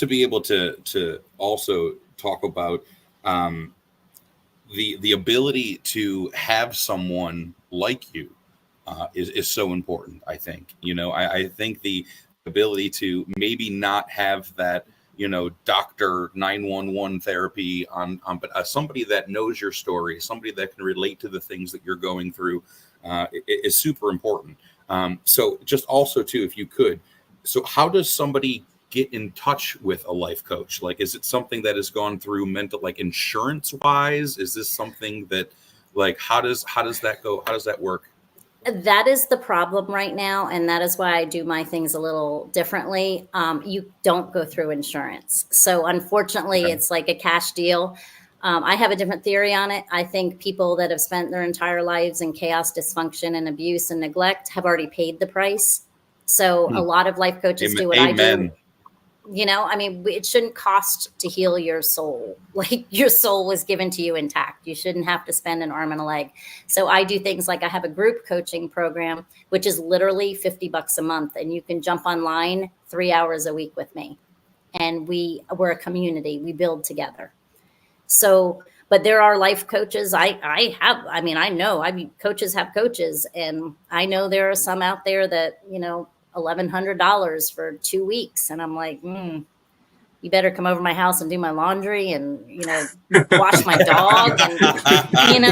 D: to be able to also talk about the ability to have someone like you is so important. I think, I think the ability to maybe not have that, doctor 911 therapy but somebody that knows your story, somebody that can relate to the things that you're going through is super important. So just also too, if you could, so how does somebody get in touch with a life coach? Like, is it something that has gone through mental, like insurance wise? Is this something that, like, how does that go? How does that work?
F: That is the problem right now. And that is why I do my things a little differently. You don't go through insurance. So unfortunately, It's like a cash deal. I have a different theory on it. I think people that have spent their entire lives in chaos, dysfunction, and abuse and neglect have already paid the price. So a lot of life coaches do what I do. It shouldn't cost to heal your soul. Like, your soul was given to you intact. You shouldn't have to spend an arm and a leg. So I do things like I have a group coaching program, which is literally $50 a month. And you can jump online 3 hours a week with me. And we're a community. We build together. So, but there are life coaches. Coaches have coaches. And I know there are some out there that, $1,100 for 2 weeks. And I'm like, you better come over my house and do my laundry and, wash my dog. And,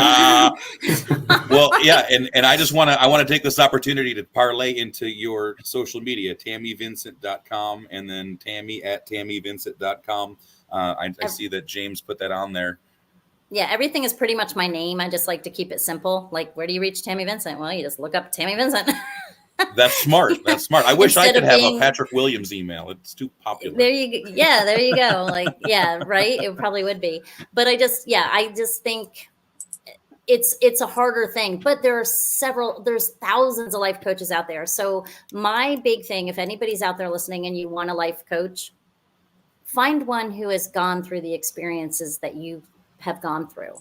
D: Well, yeah. And I just want to take this opportunity to parlay into your social media, TammyVincent.com and then Tammy@TammyVincent.com. I see that James put that on there.
F: Yeah, everything is pretty much my name. I just like to keep it simple. Like, where do you reach Tammy Vincent? Well, you just look up Tammy Vincent.
D: That's smart. That's smart. I wish I could have a Patrick Williams email. It's too popular.
F: There you go. Yeah, there you go. Like, yeah, right. It probably would be. But I just think it's a harder thing. But there's thousands of life coaches out there. So my big thing, if anybody's out there listening and you want a life coach, find one who has gone through the experiences that you have gone through.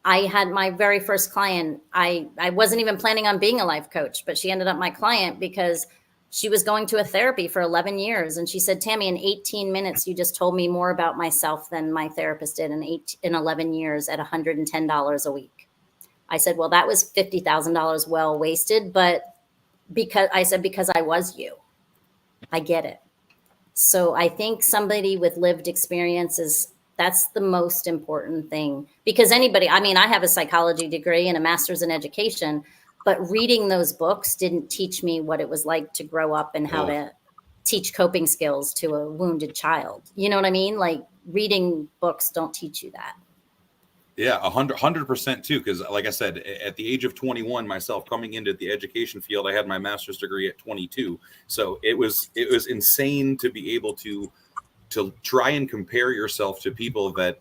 F: I had my very first client. I wasn't even planning on being a life coach, but she ended up my client because she was going to a therapy for 11 years. And she said, Tammy, in 18 minutes, you just told me more about myself than my therapist did in 11 years at $110 a week. I said, well, that was $50,000 well wasted. But because I was you, I get it. So I think somebody with lived experiences, that's the most important thing, because I have a psychology degree and a master's in education, but reading those books didn't teach me what it was like to grow up and how to teach coping skills to a wounded child. You know what I mean? Like, reading books don't teach you that.
D: Yeah, 100% too. Because like I said, at the age of 21 myself, coming into the education field, I had my master's degree at 22. So it was insane to be able to try and compare yourself to people that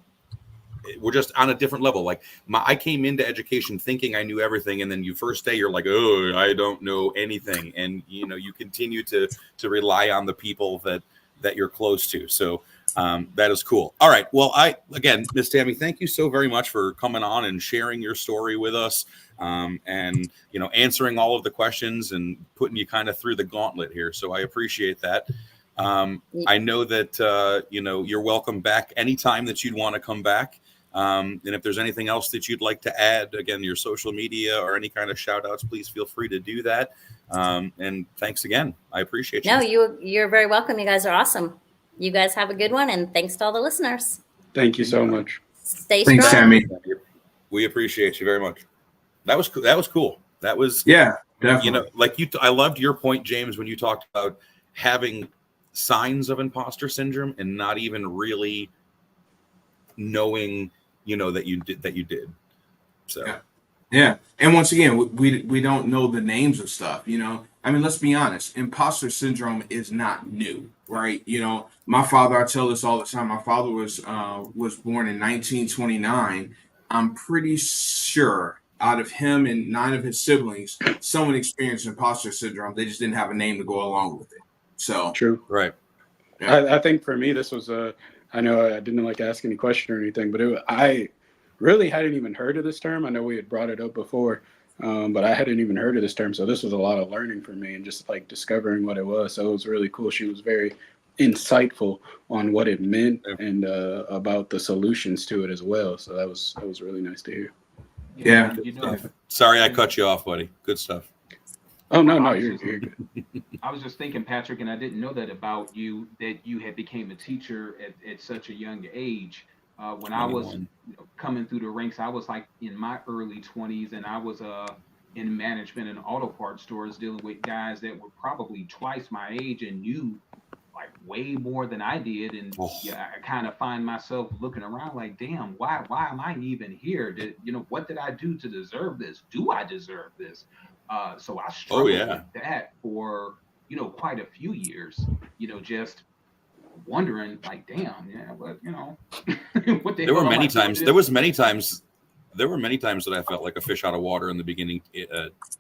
D: were just on a different level. Like, I came into education thinking I knew everything, and then you first day you're like, oh, I don't know anything, and you continue to rely on the people that you're close to. So that is cool. All right. Well, again, Miss Tammy, thank you so very much for coming on and sharing your story with us, and answering all of the questions and putting you kind of through the gauntlet here. So I appreciate that. I know that you're welcome back anytime that you'd want to come back. And if there's anything else that you'd like to add, again, your social media or any kind of shout outs, please feel free to do that. And thanks again. I appreciate you.
F: No, you're very welcome. You guys are awesome. You guys have a good one, and thanks to all the listeners.
C: Thank you so much.
F: Stay
A: Thanks,
F: strong.
A: Tammy.
D: We appreciate you very much. That was cool. That was,
A: Yeah, definitely.
D: like I loved your point, James, when you talked about having signs of imposter syndrome and not even really knowing, that you did. So
A: Yeah. And once again, we don't know the names of stuff, I mean, let's be honest. Imposter syndrome is not new, right? My father, I tell this all the time. My father was born in 1929. I'm pretty sure out of him and 9 of his siblings, someone experienced imposter syndrome. They just didn't have a name to go along with it. So,
C: True.
D: right.
A: Yeah.
C: I think for me, this was I know I didn't like ask any question or anything, but I really hadn't even heard of this term. I know we had brought it up before, but I hadn't even heard of this term. So this was a lot of learning for me and just like discovering what it was. So it was really cool. She was very insightful on what it meant and about the solutions to it as well. So that was really nice to hear.
A: Yeah.
D: Sorry, I cut you off, buddy. Good stuff.
C: Oh no, you're good.
B: I was just thinking, Patrick, and I didn't know that about you, that you had became a teacher at such a young age. When I was coming through the ranks, I was like in my early 20s, and I was in management and auto parts stores dealing with guys that were probably twice my age and knew like way more than I did. And yeah, I kind of find myself looking around like, damn, why am I even here? What did I do to deserve this? Do I deserve this? So I struggled with that for, quite a few years, just wondering like, damn, yeah, but what the
D: There
B: hell
D: were
B: am I
D: many
B: doing
D: times.
B: this
D: There was
B: for?
D: many times. There were many times that I felt like a fish out of water in the beginning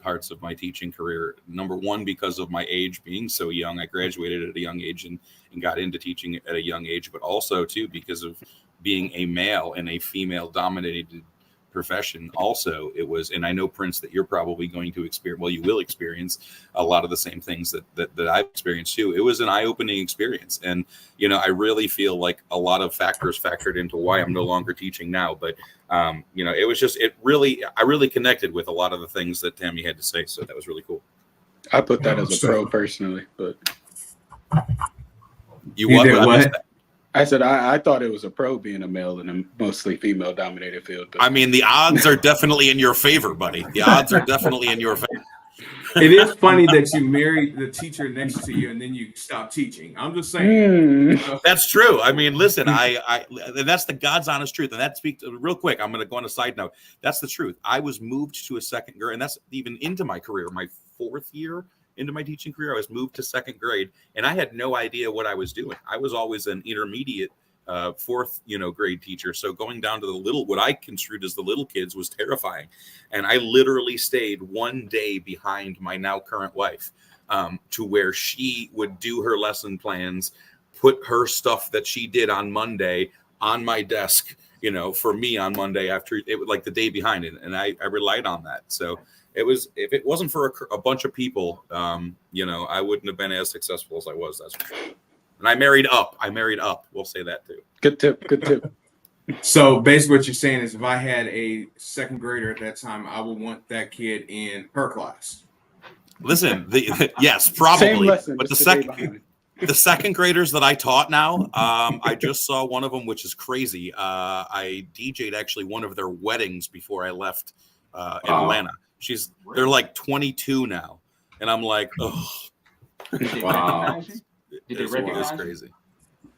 D: parts of my teaching career. Number one, because of my age being so young. I graduated at a young age and got into teaching at a young age, but also too because of being a male in a female dominated profession. Also, it was, and I know, Prince, that you're probably going to experience, well, you will experience a lot of the same things that I've experienced too. It was an eye-opening experience. And, I really feel like a lot of factors factored into why I'm no longer teaching now. But, it was just, I really connected with a lot of the things that Tammy had to say. So that was really cool.
C: I put that as a pro personally, but
D: You what?
A: did what?
C: I said I thought it was a pro being a male in a mostly female dominated field. But
D: I mean, the odds are definitely in your favor, buddy. The odds are definitely in your favor.
A: It is funny that you married the teacher next to you and then you stopped teaching. I'm just saying.
D: That's true. I mean, listen, and that's the God's honest truth. And that speaks real quick. I'm going to go on a side note. That's the truth. I was moved to a second grade, and that's even into my career, my 4th year into my teaching career. I was moved to 2nd grade, and I had no idea what I was doing. I was always an intermediate 4th, grade teacher. So going down to what I construed as the little kids was terrifying. And I literally stayed one day behind my now current wife, to where she would do her lesson plans, put her stuff that she did on Monday on my desk, for me on Monday after it was like the day behind it. And I relied on that. So it was, if it wasn't for a bunch of people, I wouldn't have been as successful as I was. That's for sure. And I married up. We'll say that too.
C: Good tip.
A: So basically what you're saying is if I had a 2nd grader at that time, I would want that kid in her class.
D: Listen, yes, probably.
C: Same lesson,
D: but the
C: just a day
D: second
C: behind.
D: the 2nd graders that I taught now, I just saw one of them, which is crazy. I DJ'd actually one of their weddings before I left Atlanta. They're like 22 now. And I'm like, oh.
A: Wow.
B: Did they recognize you?
D: Crazy.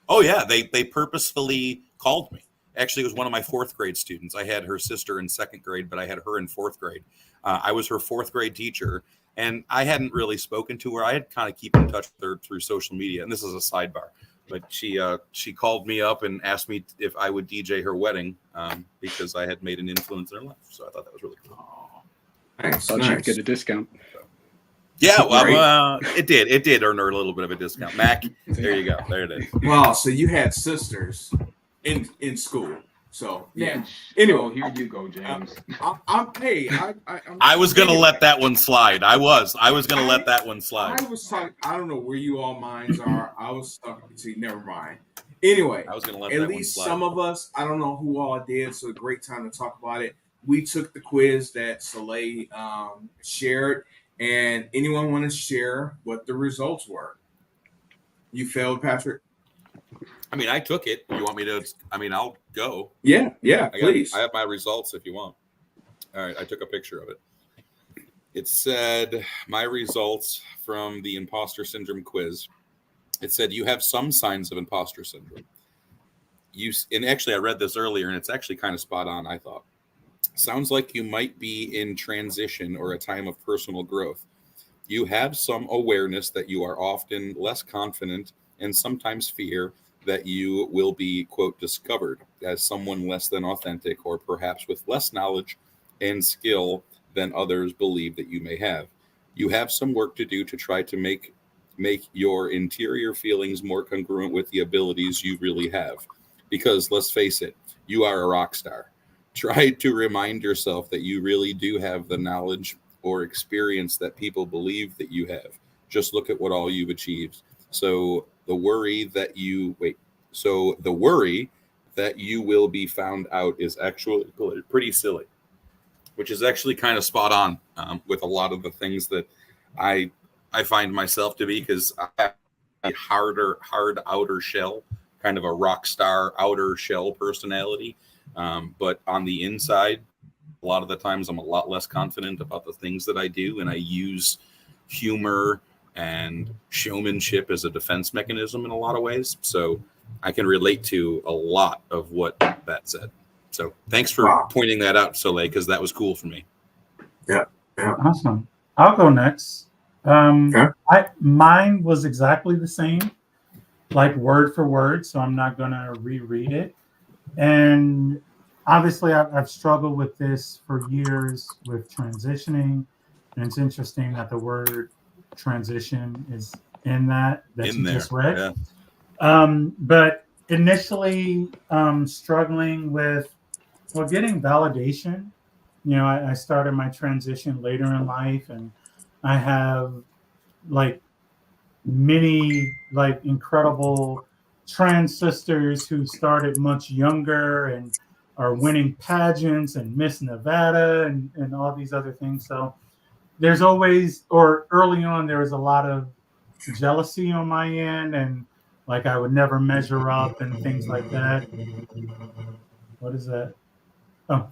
D: Oh yeah, they purposefully called me. Actually, it was one of my 4th grade students. I had her sister in 2nd grade, but I had her in 4th grade. I was her 4th grade teacher, and I hadn't really spoken to her. I had kind of keep in touch with her through social media, and this is a sidebar. But she called me up and asked me if I would DJ her wedding because I had made an influence in her life. So I thought that was really cool.
A: Nice.
C: Thought you'd get a discount.
D: Yeah, well, it did earn her a little bit of a discount. Mac, there you go. There it is.
A: Wow, so you had sisters in school. So yeah. Anyway,
B: here you go, James.
A: I
D: was gonna let that one slide. I was gonna let that one slide.
A: I was talking. I don't know where you all minds are. I was talking to. Never mind. Anyway,
D: I was gonna let
A: at
D: that
A: least
D: one slide.
A: some of us. I don't know who all did. So a great time to talk about it. We took the quiz that Soleil shared, and anyone want to share what the results were? You failed, Patrick.
D: I mean, I took it. You want me to? I mean, I'll go.
A: Yeah, please.
D: I have my results if you want. All right, I took a picture of it. It said my results from the imposter syndrome quiz. It said you have some signs of imposter syndrome. And actually, I read this earlier, and it's actually kind of spot on. I thought sounds like you might be in transition or a time of personal growth. You have some awareness that you are often less confident and sometimes fear that you will be, quote, discovered as someone less than authentic or perhaps with less knowledge and skill than others believe that you may have. You have some work to do to try to make your interior feelings more congruent with the abilities you really have. Because let's face it, you are a rock star. Try to remind yourself that you really do have the knowledge or experience that people believe that you have. Just look at what all you've achieved. So the worry that you will be found out is actually pretty silly, which is actually kind of spot on with a lot of the things that I find myself to be, because I have a hard outer shell, kind of a rock star outer shell personality. But on the inside, a lot of the times I'm a lot less confident about the things that I do, and I use humor and showmanship as a defense mechanism in a lot of ways. So I can relate to a lot of what that said. So thanks for pointing that out, Soleil, because that was cool for me.
A: Yeah.
E: Awesome. I'll go next. Mine was exactly the same, like word for word, so I'm not going to reread it. And obviously, I've struggled with this for years with transitioning. And it's interesting that the word transition is in that you just read. Yeah. But initially, struggling with, getting validation. You know, I started my transition later in life, and I have like many like incredible trans sisters who started much younger and are winning pageants and Miss Nevada and all these other things. So there's always, or early on, there was a lot of jealousy on my end, and like I would never measure up and things like that. What is that? Oh,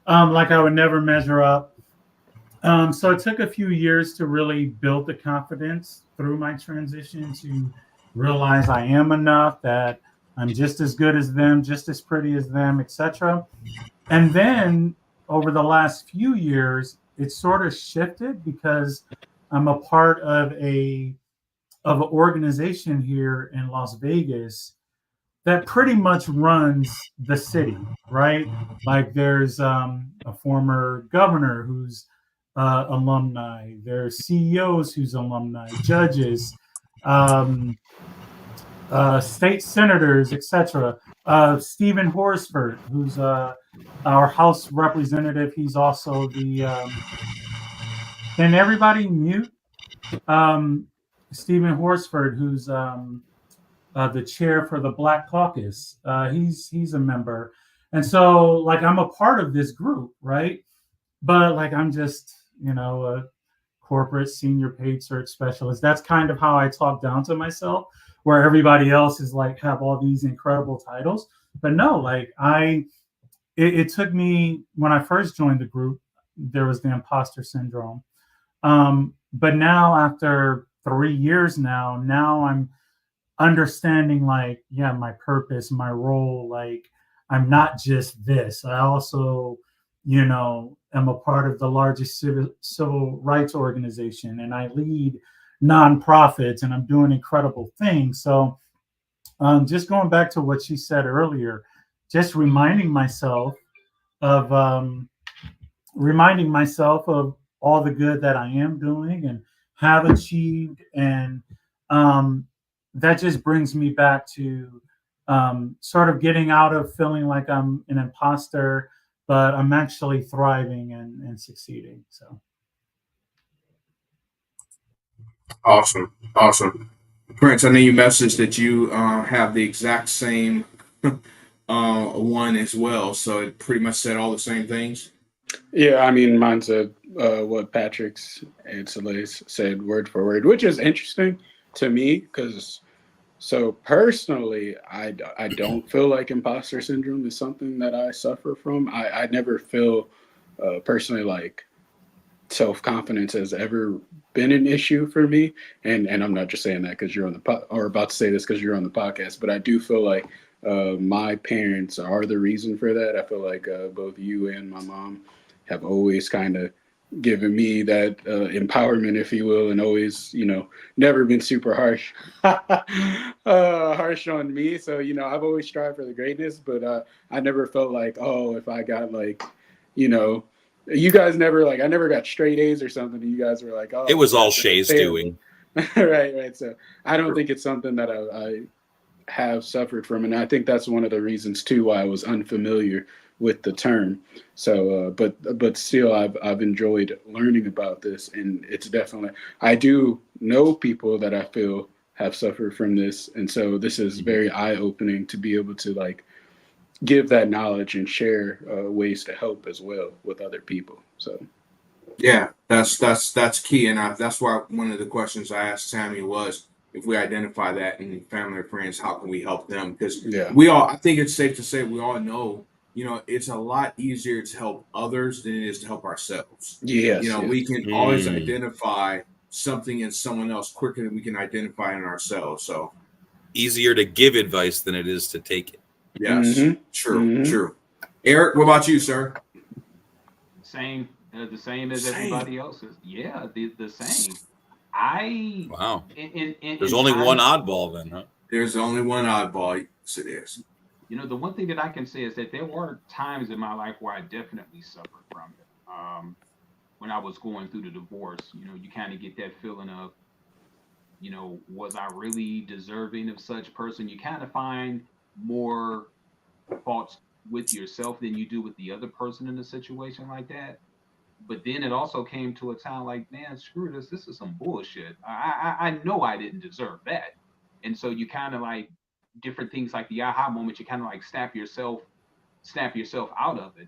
E: like I would never measure up. So it took a few years to really build the confidence through my transition to realize I am enough, that I'm just as good as them, just as pretty as them, etc. And then over the last few years, it sort of shifted because I'm a part of an organization here in Las Vegas that pretty much runs the city, right? Like there's a former governor who's alumni, there's CEOs who's alumni, judges, state senators, etc. Stephen Horsford, who's our House representative, he's also the. Can everybody mute? Stephen Horsford, who's the chair for the Black Caucus. He's a member, and so like I'm a part of this group, right? But like I'm just a corporate senior paid search specialist. That's kind of how I talk down to myself, where everybody else is like have all these incredible titles. But no, like it took me when I first joined the group, there was the imposter syndrome. But now after 3 years now I'm understanding like, yeah, my purpose, my role, like I'm not just this. I also, am a part of the largest civil rights organization, and I lead nonprofits, and I'm doing incredible things. So just going back to what she said earlier, just reminding myself of all the good that I am doing and have achieved, and that just brings me back to sort of getting out of feeling like I'm an imposter, but I'm actually thriving and succeeding. So
A: Awesome. Prince, I know you messaged that you have the exact same one as well, so it pretty much said all the same things.
C: Yeah, I mean, mine said what Patrick's and Soleil's said word for word, which is interesting to me because So personally, I don't feel like imposter syndrome is something that I suffer from. I never feel personally like self confidence has ever been an issue for me. And I'm not just saying that because you're on the or about to say this because you're on the podcast, but I do feel like my parents are the reason for that. I feel like both you and my mom have always kind of given me that empowerment, if you will, and always, never been super harsh, harsh on me. So, I've always strived for the greatness, but I never felt like, oh, if I got like, you know, you guys never like, I never got straight A's or something. You guys were like, oh,
D: It was all
C: that's
D: Shay's
C: terrible.
D: doing.
C: Right. So I don't think it's something that I have suffered from, and I think that's one of the reasons too why I was unfamiliar with the term. So, but still, I've enjoyed learning about this, and it's definitely, I do know people that I feel have suffered from this, and so this is very eye opening to be able to like give that knowledge and share ways to help as well with other people. So
A: Yeah, that's key, and that's why one of the questions I asked Tammy was, if we identify that in family or friends, how can we help them? Because
C: yeah,
A: I think it's safe to say we all know, it's a lot easier to help others than it is to help ourselves.
C: yes, yes,
A: We can always identify something in someone else quicker than we can identify in ourselves. So
D: Easier to give advice than it is to take it.
A: yes, true. Eric, what about you, sir?
B: Same, the same as
A: Same.
B: everybody else's. Yeah, the same. I
D: Wow.
B: in
D: There's only one
B: times,
D: oddball then, huh?
A: There's only one oddball. Yes, it is.
B: the one thing that I can say is that there were times in my life where I definitely suffered from it. When I was going through the divorce, you kind of get that feeling of, was I really deserving of such person? You kind of find more faults with yourself than you do with the other person in a situation like that. But then it also came to a time like, man, screw this. This is some bullshit. I know I didn't deserve that. And so you kind of like different things like the aha moment. You kind of like snap yourself out of it.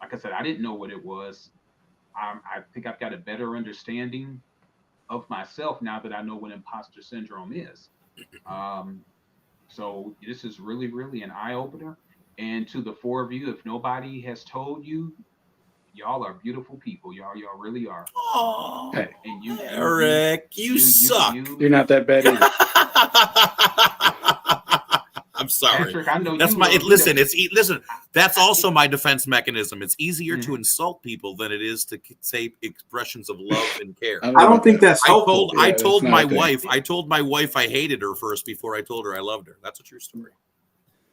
B: Like I said, I didn't know what it was. I think I've got a better understanding of myself now that I know what imposter syndrome is. Um, so this is really, really an eye opener. And to the four of you, if nobody has told you, y'all are beautiful people. Y'all really are.
D: Oh,
C: hey,
B: And
D: Eric, you suck.
C: you're not that bad either.
D: I'm sorry.
B: Patrick, I know
D: That's
B: you.
D: listen. Listen. That's also my defense mechanism. It's easier to insult people than it is to say expressions of love and care.
A: I don't think that's helpful.
D: I told my wife. I told my wife I hated her first before I told her I loved her. That's a true story.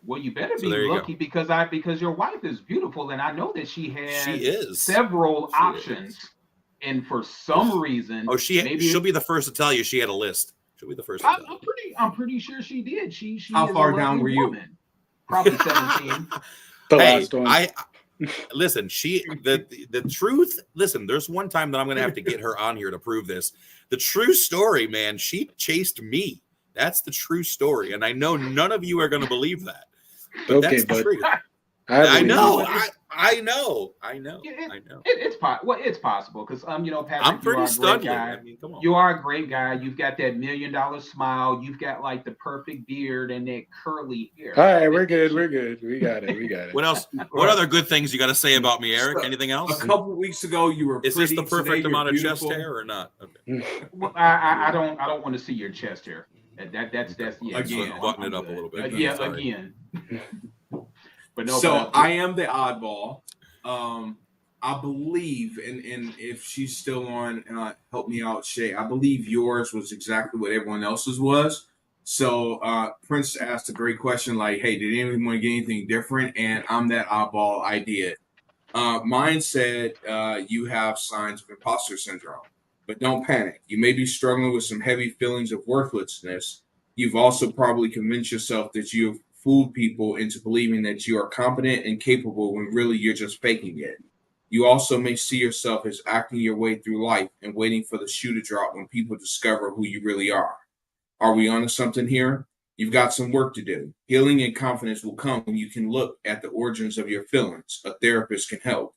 B: Well, you better
D: So
B: be
D: there you
B: lucky
D: go.
B: because your wife is beautiful, and I know that she has
D: She is.
B: several
D: She
B: options.
D: is.
B: And for some reason,
D: Oh, she'll be the first to tell you she had a list. She'll be the first to tell you.
B: I'm pretty sure she did. She
A: How
B: is
A: far
B: a
A: down were
B: lovely
A: you?
B: woman. Probably 17.
C: The
D: Hey,
C: last one.
D: I listen. The truth. Listen, there's one time that I'm going to have to get her on here to prove this. The true story, man. She chased me. That's the true story, and I know none of you are going to believe that. But
C: Okay,
D: that's the
C: but
D: truth.
C: I
D: know.
C: believe you.
D: I know. I know.
B: It's possible because Patrick,
D: I'm pretty
B: you are a great
D: studly.
B: guy.
D: I mean, come on.
B: You are a great guy. You've got that $1 million smile. You've got like the perfect beard and that curly hair.
C: All right, we're good. We're good. We got it.
D: What else? What other good things you got to say about me, Eric?
A: So,
D: Anything else?
A: A couple weeks ago, you were
D: Is this
A: pretty.
D: the perfect
A: Today,
D: amount of
A: you're
D: chest
A: beautiful.
D: hair or not? Okay.
B: Well, I don't want to see your chest hair. That's yeah.
A: Again.
B: No,
D: Button
B: I'm
D: it up a
B: good.
D: little bit.
B: Yeah,
D: Sorry.
B: again. But no.
A: So I am the oddball. I believe, and if she's still on, help me out, Shay. I believe yours was exactly what everyone else's was. So Prince asked a great question, like, "Hey, did anyone get anything different?" And I'm that oddball. I did. Mine said you have signs of imposter syndrome, but don't panic. You may be struggling with some heavy feelings of worthlessness. You've also probably convinced yourself that you've fooled people into believing that you are competent and capable when really you're just faking it. You also may see yourself as acting your way through life and waiting for the shoe to drop when people discover who you really are. Are we onto something here? You've got some work to do. Healing and confidence will come when you can look at the origins of your feelings. A therapist can help.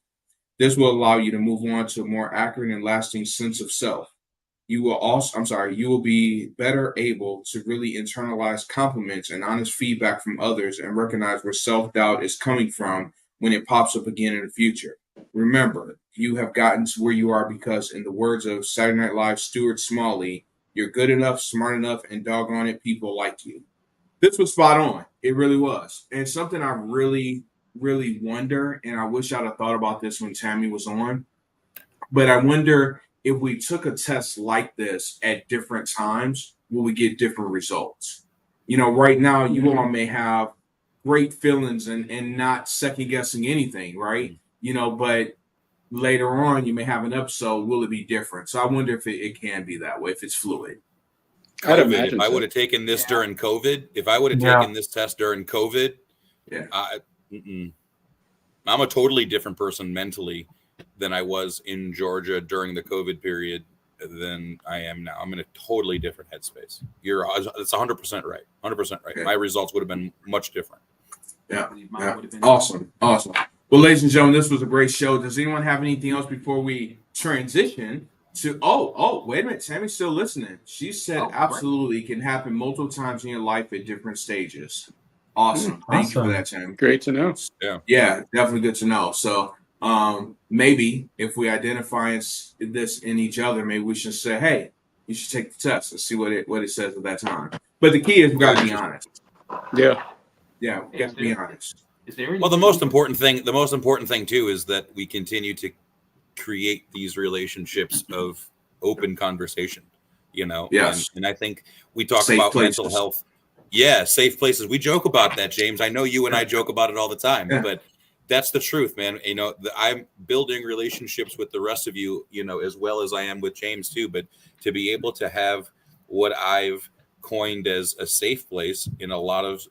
A: This will allow you to move on to a more accurate and lasting sense of self. you will be better able to really internalize compliments and honest feedback from others and recognize where self-doubt is coming from when it pops up again in the future. Remember, you have gotten to where you are because, in the words of Saturday Night Live Stuart Smalley, you're good enough, smart enough, and doggone it, people like you. This was spot on. It really was. And something I really, really wonder, and I wish I'd have thought about this when Tammy was on, but I wonder if we took a test like this at different times, will we get different results? Right now, you all may have great feelings and not second guessing anything, right? But later on, you may have an episode. Will it be different? So I wonder if it can be that way, if it's fluid.
C: I'd
D: If
C: imagine
D: I
C: so.
D: would have taken this during COVID, if I would have
E: Yeah.
D: taken this test during COVID,
A: Yeah.
D: I'm a totally different person mentally than I was in Georgia during the COVID period than I am now. I'm in a totally different headspace. It's 100% right. 100% right.
A: Okay.
D: My results would have been much different.
A: Yeah.
B: Mine would have been
A: Awesome. Well, ladies and gentlemen, this was a great show. Does anyone have anything else before we transition to? Oh, wait a minute. Tammy's still listening. She said absolutely can happen multiple times in your life at different stages. Awesome. Thank you for
E: Awesome.
A: that, Tammy.
C: Great to know.
A: Yeah, definitely good to know. So, maybe if we identify this in each other, maybe we should say, "Hey, you should take the test and see what it says at that time." But the key is we got to be honest.
C: Yeah.
A: Yeah, we got to be honest.
B: Is there any
D: Well, the most important thing too is that we continue to create these relationships of open conversation,
A: Yes.
D: and I think we talk
A: Safe
D: about
A: places.
D: mental health. Yeah, safe places. We joke about that, James. I know you and I joke about it all the time,
A: Yeah.
D: but that's the truth, man. I'm building relationships with the rest of you, as well as I am with James too. But to be able to have what I've coined as a safe place in a lot of,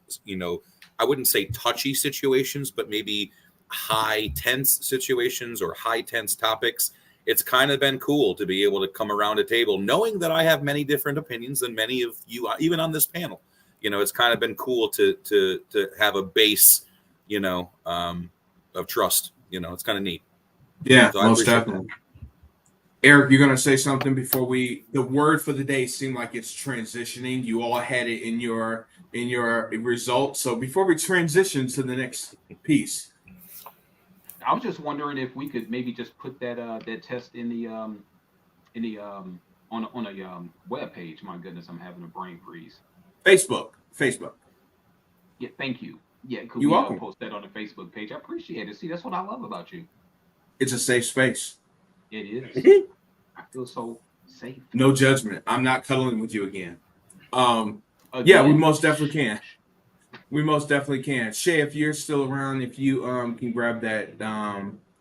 D: I wouldn't say touchy situations, but maybe high tense situations or high tense topics. It's kind of been cool to be able to come around a table knowing that I have many different opinions than many of you, even on this panel. It's kind of been cool to have a base, of trust. It's kind of neat.
A: Yeah,
D: So I
A: most
D: appreciate
A: definitely. Eric, you're gonna say something before the word for the day seemed like it's transitioning. You all had it in your results. So before we transition to the next piece.
B: I was just wondering if we could maybe just put that test in the on a web page. My goodness, I'm having a brain freeze.
A: Facebook.
B: Yeah, thank you. Yeah, could
A: You're
B: we
A: welcome.
B: post that on the Facebook page? I appreciate it. See, that's what I love about you.
A: It's a safe space.
B: It is. I feel so safe.
A: No judgment. I'm not cuddling with you again. Yeah, we
B: Again?
A: most definitely can. We most definitely can. Shay, if you're still around, if you can grab that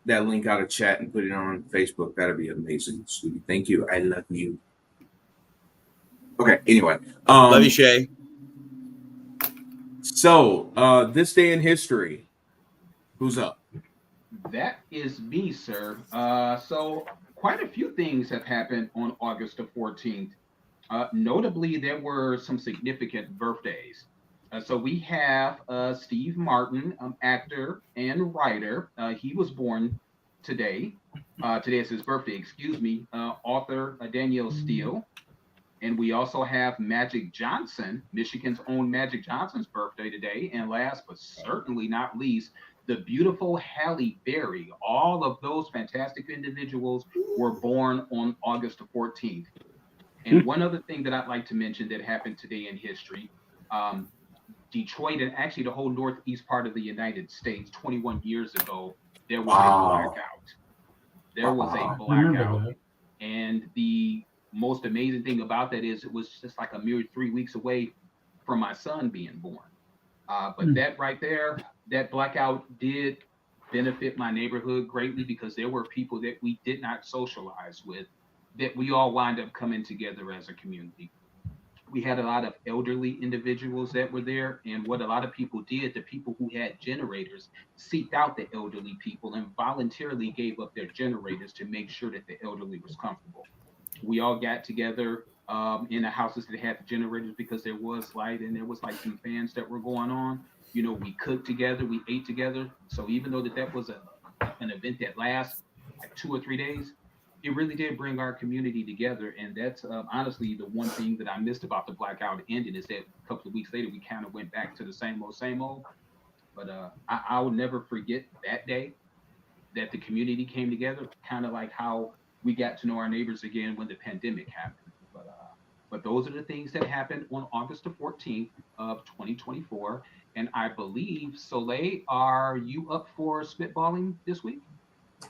A: link out of chat and put it on Facebook, that'd be amazing, sweetie. Thank you. I love you. Okay. Anyway,
D: Love you, Shay.
A: So this day in history, who's up?
B: That is me, sir. So quite a few things have happened on August the 14th. Notably, there were some significant birthdays. So we have Steve Martin, actor and writer. He was born today. Today is his birthday, excuse me. Author Danielle Steele. And we also have Magic Johnson, Michigan's own Magic Johnson's birthday today. And last but certainly not least, the beautiful Halle Berry. All of those fantastic individuals were born on August the 14th. And one other thing that I'd like to mention that happened today in history, Detroit and actually the whole northeast part of the United States, 21 years ago, there was a blackout. There was a blackout. And the most amazing thing about that is it was just like a mere 3 weeks away from my son being born. But that right there, that blackout did benefit my neighborhood greatly because there were people that we did not socialize with that we all wind up coming together as a community. We had a lot of elderly individuals that were there. And what a lot of people did, the people who had generators seeked out the elderly people and voluntarily gave up their generators to make sure that the elderly was comfortable. We all got together in the houses that had the generators because there was light and there was like some fans that were going on. We cooked together, we ate together. So even though that was an event that lasts like 2 or 3 days, it really did bring our community together, and that's honestly the one thing that I missed about the blackout ending is that a couple of weeks later we kind of went back to the same old, same old. But I will never forget that day that the community came together, kind of like how we got to know our neighbors again when the pandemic happened. But those are the things that happened on August the 14th of 2024. And I believe, Soleil, are you up for spitballing this week?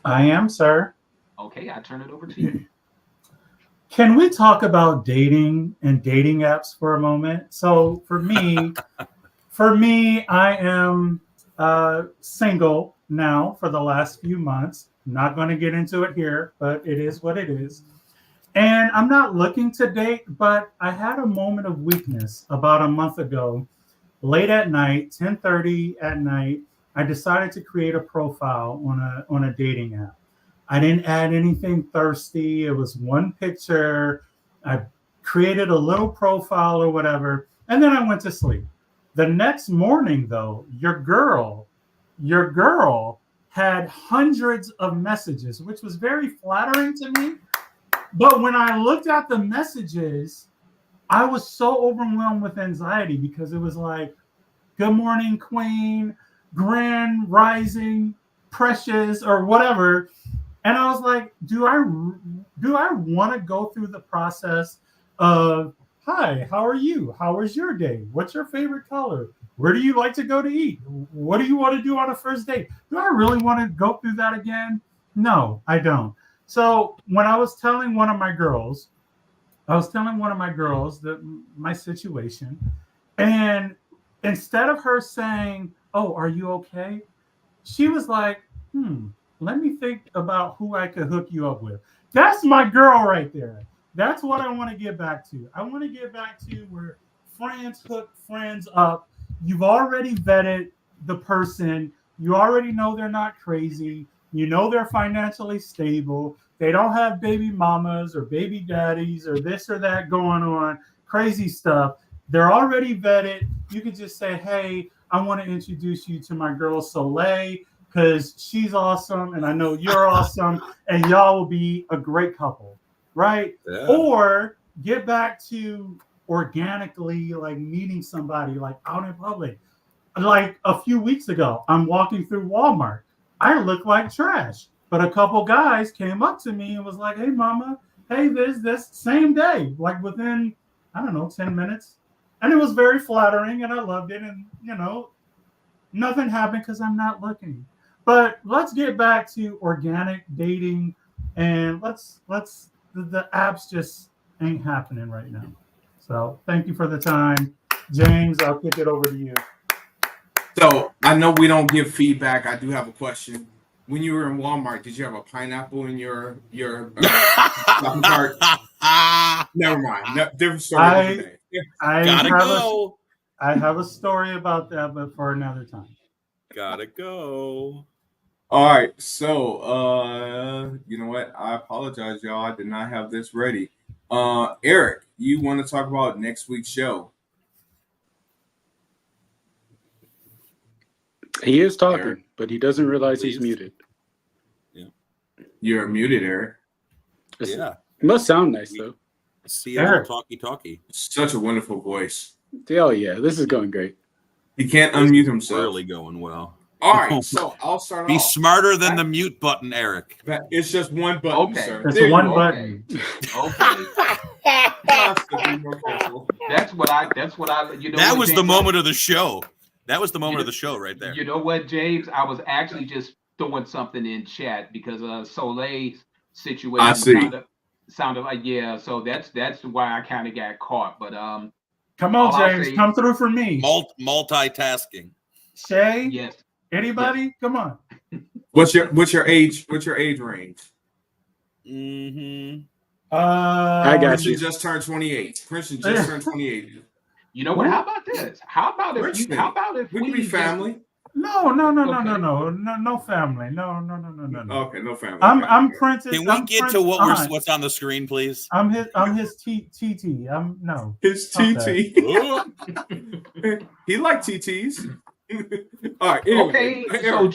E: I am, sir.
B: Okay, I turn it over to you.
E: Can we talk about dating and dating apps for a moment? So for me, I am single now for the last few months. I'm not going to get into it here, but it is what it is. And I'm not looking to date, but I had a moment of weakness about a month ago. Late at night, 10:30 at night, I decided to create a profile on a dating app. I didn't add anything thirsty. It was one picture. I created a little profile or whatever, and then I went to sleep. The next morning, though, your girl had hundreds of messages, which was very flattering to me. But when I looked at the messages, I was so overwhelmed with anxiety because it was like, good morning, queen, grand rising, precious, or whatever. And I was like, do I want to go through the process of, hi, how are you? How was your day? What's your favorite color? Where do you like to go to eat? What do you want to do on a first date? Do I really want to go through that again? No, I don't. So when I was telling one of my girls that my situation, and instead of her saying, "Oh, are you okay?" she was like, let me think about who I could hook you up with. That's my girl right there. That's what I want to get back to. I want to get back to where friends hook friends up. You've already vetted the person. You already know they're not crazy. You know they're financially stable. They don't have baby mamas or baby daddies or this or that going on, crazy stuff. They're already vetted. You can just say, hey, I want to introduce you to my girl Soleil because she's awesome and I know you're awesome and y'all will be a great couple, right? Yeah. Or get back to organically like meeting somebody like out in public. Like a few weeks ago, I'm walking through Walmart. I look like trash, but a couple guys came up to me and was like, hey, mama, hey, this same day, like within, I don't know, 10 minutes. And it was very flattering and I loved it. And, you know, nothing happened because I'm not looking. But let's get back to organic dating and the apps just ain't happening right now. So thank you for the time. James, I'll kick it over to you.
A: So I know we don't give feedback. I do have a question. When you were in Walmart, did you have a pineapple in your shopping cart? Never mind. No, different story today.
D: Gotta go.
E: I have a story about that, but for another time.
D: Gotta go.
A: All right. So you know what? I apologize, y'all. I did not have this ready. Eric, you want to talk about next week's show?
C: He is talking, Eric, but he doesn't realize he's muted.
D: Yeah.
A: You're muted, Eric.
C: Yeah. It must sound nice, though.
D: See Eric. Talkie.
A: Such a wonderful voice.
C: Oh, yeah. This is going great.
A: He can't unmute himself.
D: Really going well.
A: All right, so I'll start
D: Be
A: off.
D: smarter than the mute button, Eric.
A: It's just one button, sir.
E: It's one button.
B: Okay. That's what I you know.
D: That was the moment of the show. That was the moment of the show right there.
B: You know what, James? I was actually just throwing something in chat because Soleil's situation sounded like so that's why I kind of got caught. But
E: come on, James, come through for me.
D: Multitasking.
E: Shay,
B: yes.
E: Anybody? Yes. Come on.
A: What's your age? What's your age range?
D: Mm-hmm.
C: I got you.
A: Just turned 28. Christian just turned 28.
B: You know what? How about this? How about if
A: we can be family?
E: No, family. No.
A: Okay, no family.
E: I'm printed.
D: Can we get to what's on the screen, please?
E: I'm his TT.
A: His TT. He liked TTs. All right. Anyway,
B: okay. So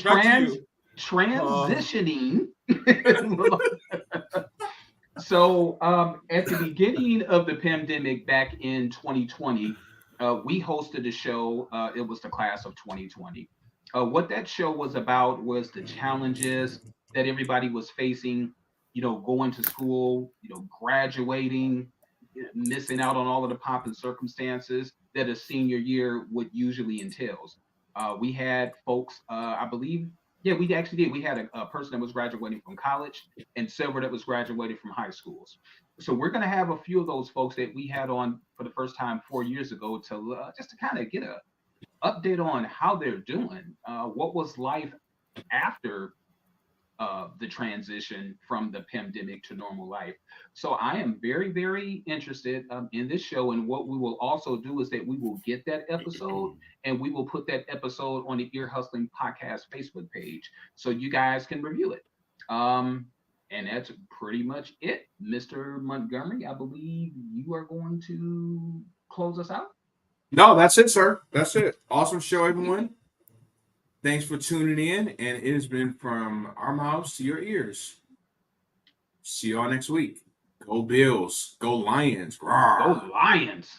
B: transitioning. So at the beginning of the pandemic back in 2020, we hosted a show. It was the class of 2020. What that show was about was the challenges that everybody was facing, going to school, graduating, missing out on all of the pomp and circumstances that a senior year would usually entails. We had folks, I believe, yeah, we actually did. We had a person that was graduating from college and several that was graduating from high schools. So we're going to have a few of those folks that we had on for the first time 4 years ago to just to kind of get a update on how they're doing. What was life after the transition from the pandemic to normal life? So I am very, very interested in this show. And what we will also do is that we will get that episode and we will put that episode on the Ear Hustling Podcast Facebook page so you guys can review it. And that's pretty much it. Mr. Montgomery, I believe you are going to close us out.
A: No, that's it, sir. That's it. Awesome show, everyone. Thanks for tuning in, and it has been from our mouths to your ears. See y'all next week. Go Bills. Go Lions. Rawr.
B: Go Lions.